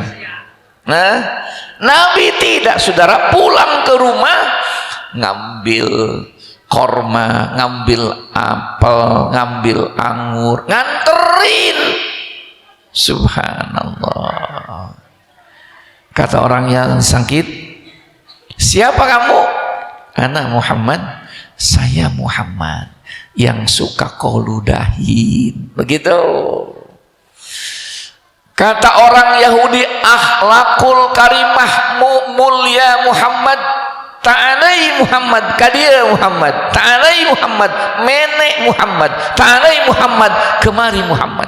Nah, Nabi tidak, saudara, pulang ke rumah ngambil korma, ngambil apel, ngambil anggur, nganterin. Subhanallah. Kata orang yang sakit, siapa kamu? Ana Muhammad. Saya Muhammad yang suka kau ludahin. Begitu. Kata orang Yahudi, akhlakul karimah mulia Muhammad, ta'alai Muhammad, kadia Muhammad, ta'alai Muhammad, menek Muhammad, ta'alai Muhammad, kemari Muhammad.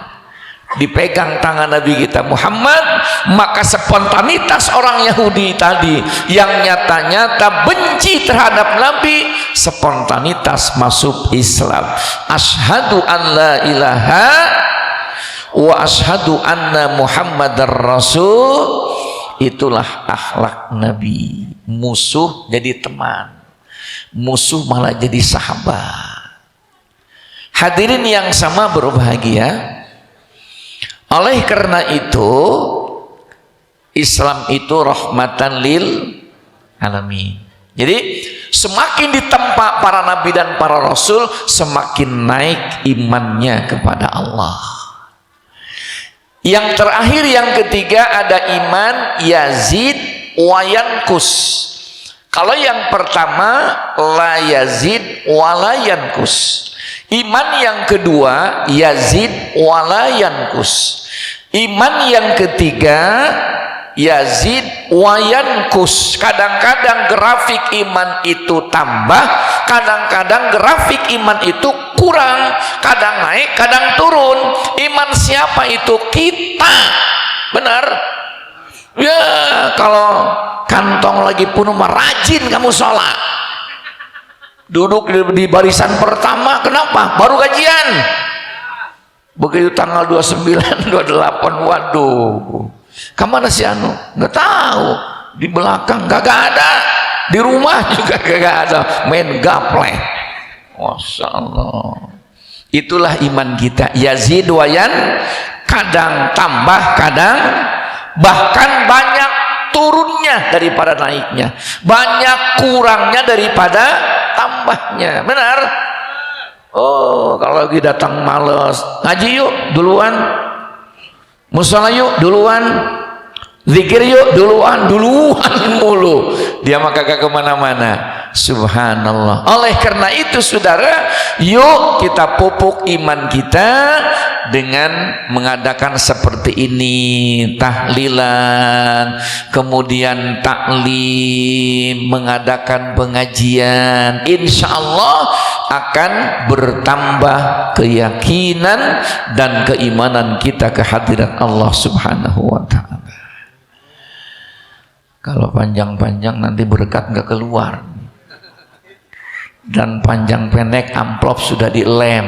Dipegang tangan Nabi kita Muhammad, maka spontanitas orang Yahudi tadi yang nyata-nyata benci terhadap Nabi, spontanitas masuk Islam. Asyhadu an la ilaha wa asyhadu anna Muhammadar Rasul. Itulah akhlak Nabi. Musuh jadi teman, musuh malah jadi sahabat. Hadirin yang sama berbahagia. Oleh karena itu, Islam itu rahmatan lil alamin. Jadi semakin ditempa para nabi dan para rasul, semakin naik imannya kepada Allah. Yang terakhir, yang ketiga, ada iman yazid wa yankus. Kalau yang pertama la yazid wa la yankus. Iman yang kedua yazid wa la yankus. Iman yang ketiga yazid wa yankus. Kadang-kadang grafik iman itu tambah, kadang-kadang grafik iman itu kurang, kadang naik, kadang turun. Iman siapa itu? Kita. Benar? Ya, kalau kantong lagi penuh, rajin kamu sholat. Duduk di barisan pertama, kenapa? Baru gajian. Begitu tanggal 29, 28, waduh. Kemana si Anu? Nggak tahu. Di belakang kagak ada. Di rumah juga kagak ada. Main gaplek. Masya Allah. Itulah iman kita. Yazid wayan, kadang tambah, kadang bahkan banyak turunnya daripada naiknya, banyak kurangnya daripada tambahnya. Benar? Oh, kalau lagi datang males, ngaji yuk duluan, musola yuk duluan, zikir yuk duluan mulu. Dia mah kagak kemana-mana. Subhanallah. Oleh karena itu, saudara, yuk kita pupuk iman kita dengan mengadakan seperti ini, tahlilan, kemudian taklim, mengadakan pengajian. Insya Allah akan bertambah keyakinan dan keimanan kita kehadiran Allah Subhanahu wa ta'ala. Kalau panjang-panjang nanti berkat nggak keluar, dan panjang pendek amplop sudah dilem,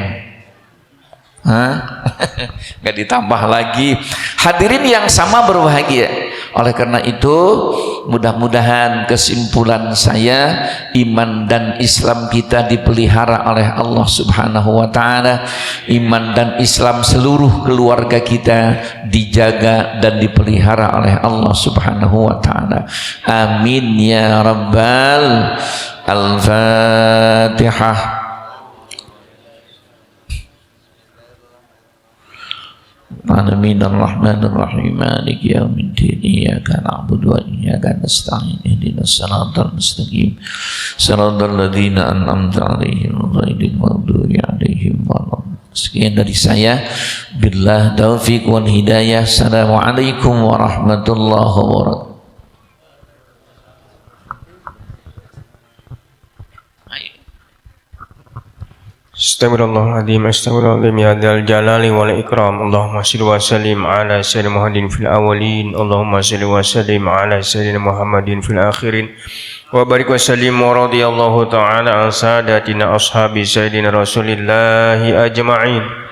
nggak ditambah lagi. Hadirin yang sama berbahagia. Oleh karena itu, mudah-mudahan kesimpulan saya, iman dan Islam kita dipelihara oleh Allah Subhanahu wa ta'ala. Iman dan Islam seluruh keluarga kita dijaga dan dipelihara oleh Allah Subhanahu wa ta'ala. Amin ya rabbal. Al-Fatihah. العالمين الرحمن الرحيم مالك يوم الدين إياك نعبد وإياك نستعين اهدنا الصراط المستقيم صراط الذين أنعمت عليهم غير المغضوب عليهم ولا الضالين. Sekian dari saya. Billah taufiq wal hidayah. Assalamualaikum warahmatullahi wabarakatuh. Astagfirullahaladzim, astagfirullahaladzim, ya dzal jalali wal ikram. Allahumma shalli wa sallim ala sayyidina Muhammadin fil awwalin. Allahumma shalli wa sallim ala sayyidina Muhammadin fil akhirin. Wa barik wa sallim wa radiyallahu ta'ala an sadatina ashabi sayyidina Rasulillahi ajma'in.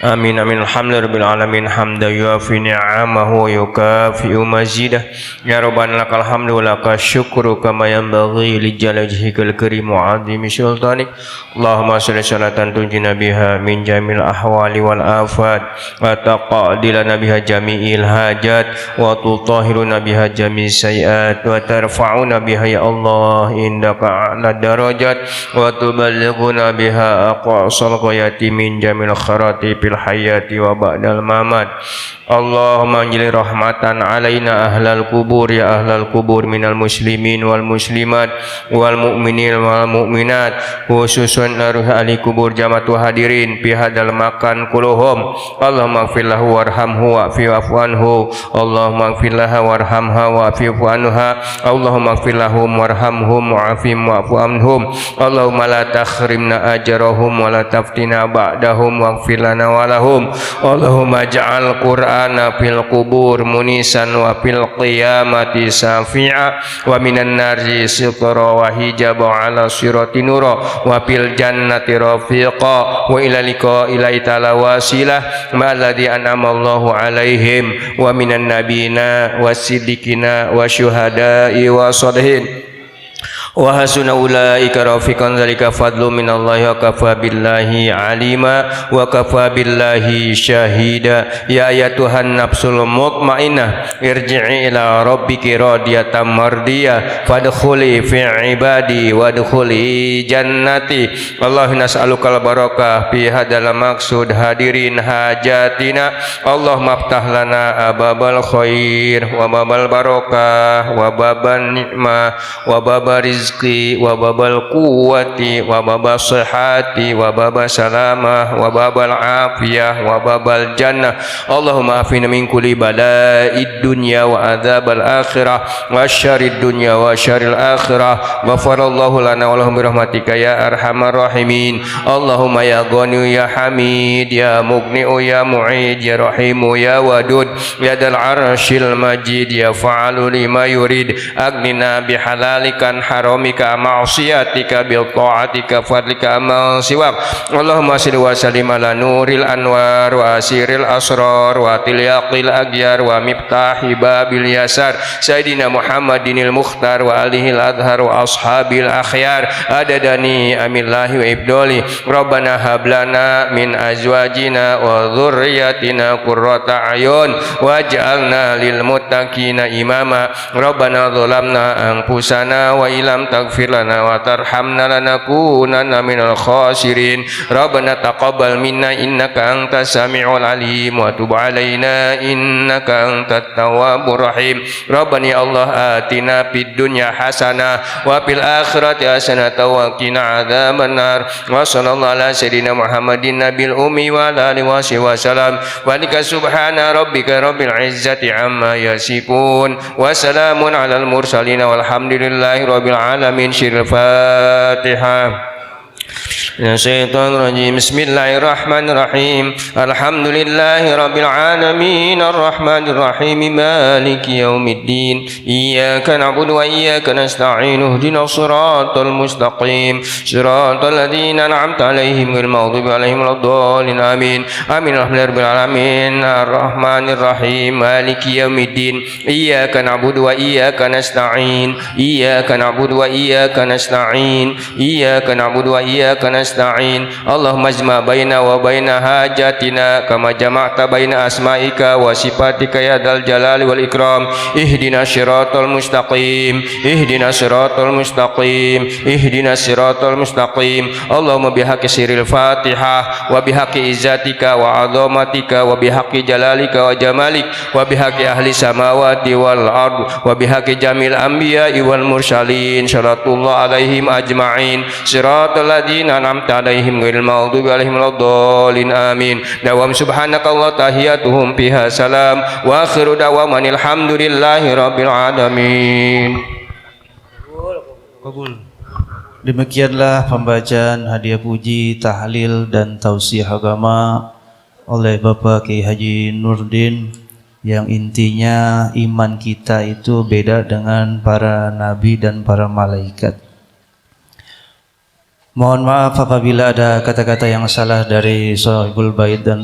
Amin amin alhamdulillahirabbil alamin hamdan yuafi ni'amahu wa yukafi'u mazidah. Ya rabbana lakal hamdu wa lakal syukru kama yanbaghi li jalali wajhikal karim wa 'azimi sultanik. Allahumma shalli salatan tunjina biha min jamil ahwali wal afat wa taqadilana biha jami'il hajat wa tutahhiruna biha jami'is sayiat wa tarfa'una biha ya Allah indaka a'la darajat wa tuballighuna biha aqsal ghayati min jamil kharati fil hayati wa ba'dal mamat. Allahumma anjili rahmatan alaina ahlal kubur ya ahlal kubur minal muslimin wal muslimat wal mu'minin wal mu'minat, khususan ruh ahli kubur jama'atu hadirin fi hadal makan kuluhum. Allahumma ighfir lahu warhamhu wa'fi wa'fu anhu. Allahumma ighfir laha warhamha wa'fi wa'fu anha. Allahumma ighfir lahum warhamhum wa'fi wa'fu anhum. Allahumma la takhrimna ajrahum wa la taftina ba'dahum waghfir lana wa lahum. Allahumma ja'al Qur'ana fil qubur munisan wa fil qiyamati syafi'a wa minan nari sitra wa hijaba ala sirati nura wa fil jannati rafiqa wa ila liqa'i ta'ala wasilah ma alladhi an'ama Allahu alaihim wa minan nabiyina wasiddiqina wa syuhada'i wa sholihin wa hasuna ulaika rafiqan. Zalika fadlu minallahi wa kafa billahi alima wa kafa billahi syahida. Ya ayatuhan nafsul mutmainnah irji'i ila rabbiki radiyatan mardiyah fadkhuli fi ibadi wadkhuli jannati. Allahumma nas'alukal barakah fi hadal maqsud hadirin hajatina. Allahumma aftah lana ababal khair wa babal barakah wa baban nikmah wa babar rizqi wa babal quwwati wa babal sihhati wa babal salamah wa babal afiyah wa babal jannah. Allahumma afina min kulli bala'id dunya wa adzabal akhirah wa syarrid dunya wa syarril akhirah. Ghafarallahu lana wa lahum birahmatika ya arhamar rahimin. Allahumma ya ghani ya hamid ya mughni ya mu'id ya rahimu ya wadud ya dal arsyil majid ya fa'alu lima yurid. Agnina bihalalikan haramika ma'siyatika bil ta'atika fadlika ma siwak. Allahumma salli wa sallim ala nuril anwar wa asiril asrar wa tilyaqil aghyar wa miftahi babil yasar sayyidina Muhammadinil mukhtar wa alihil adhar wa ashabil akhyar adadani amillahi wa ibdoli. Rabbana hablana min azwajina wa dhurriyyatina qurrata ayun waj'alna lil muttaqina imama. Rabbana dhalamna anfusana wa ilam taghfir lana wa tarhamna lanakunanna minal khasirin. Rabbana taqabbal minna innaka antas sami'ul alim wa tub alaina innaka antat tawwabur rahim. Rabbana ya Allah atina fid dunya hasanah wa fil akhirati hasanah wa qina adzabannar. Wa sallallahu ala sayyidina Muhammadin nabil ummi wa ala alihi wa sallam. Wa lika subhana rabbika rabbil izzati amma yasifun wa salamun alal mursalin walhamdulillahi rabbil alamin. Syiril Fatihah. Syaitanirrajim. Bismillahirrahmanirrahim. Alhamdulillahi rabbil alamin arrahmanir rahim maliki yaumiddin. Iyyaka na'budu wa iyyaka nasta'in ihdinas siratal mustaqim siratal ladzina an'amta 'alaihim ghairil maghdubi 'alaihim waladdallin amin. Amin rabbil alamin arrahmanir rahim maliki yaumiddin. Iyyaka na'budu wa iyyaka nasta'in. Iyyaka na'budu wa iyyaka nasta'in. Iyyaka na'budu wa iyyaka nasta'in. nasta'in. Allahumma ijma' baina wa baina hajatina kama jama'ta baina asma'ika wa sifatika ya dzal jalali wal ikram. Ihdinas siratal mustaqim, ihdinas siratal mustaqim, ihdinas siratal mustaqim. Allahumma bihaqqi sirril Fatihah wa bihaqqi izzatika wa 'azamatika wa bihaqqi jalalika wa jamalik wa bihaqqi ahli samawati wal ard wa bihaqqi jamil anbiya'i wal mursalin syaratullah alaihim ajma'in siratal ladzina an'amta alaihim ghairil maghdubi alaihim waladdallin amin. Dawam subhanakallah tahiyatuhum fiha salam wa akhiru dawamanil hamdulillahi rabbil alamin. Demikianlah pembacaan hadiah puji, tahlil dan tausiah agama oleh Bapak Kiai Haji Nurdin, yang intinya iman kita itu beda dengan para nabi dan para malaikat. Mohon maaf apabila ada kata-kata yang salah dari Sohibul Bait dan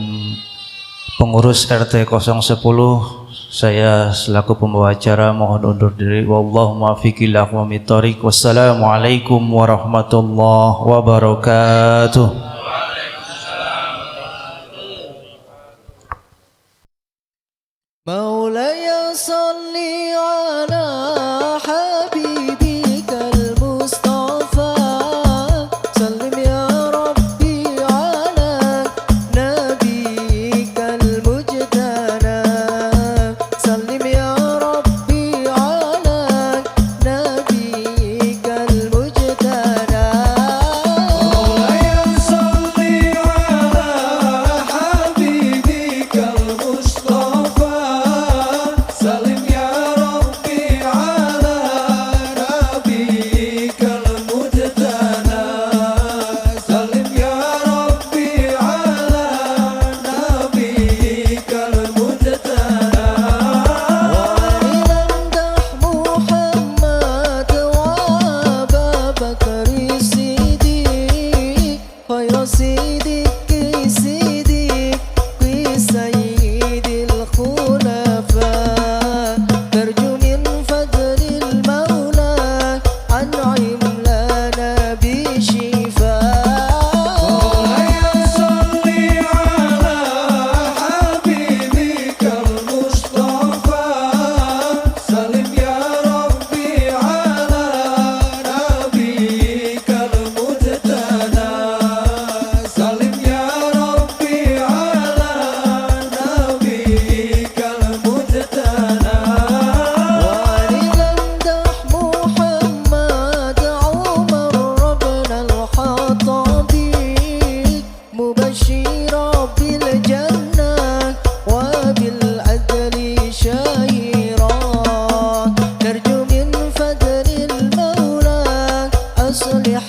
pengurus RT 010. Saya selaku pembawa acara mohon undur diri. Wallahu muwaffiq ila aqwamit thoriq. Wassalamualaikum warahmatullahi wabarakatuh. Maulaya salli ala habibikal Mustafa, sallim ya Rabbi ala nabiyikal mujtana, sallim ya Rabbi ala nabiyikal mujtana. Maulaya salli ala habibikal Mustafa, salim ya Rabbi ala nabiyikal mujtana, salim ya Rabbi ala nabiyikal mujtana. Walilamdah Muhammad wa Abu Bakar Siddiq, khayra Siddiq Siddiq fi sayyidil khulafa, tarju min fadlil maula an'im lana bi shifa. Maulaya salli ala habibikal Mustafa, salim ya Rabbi ala nabiyikal mujtana, salim ya Rabbi ala nabiyikal mujtana. Walilamdah Muhammad Umar ibn al-Khattabi, mubashshira bil jannah wa bil adli shahira, tarju min fadlil maula aslih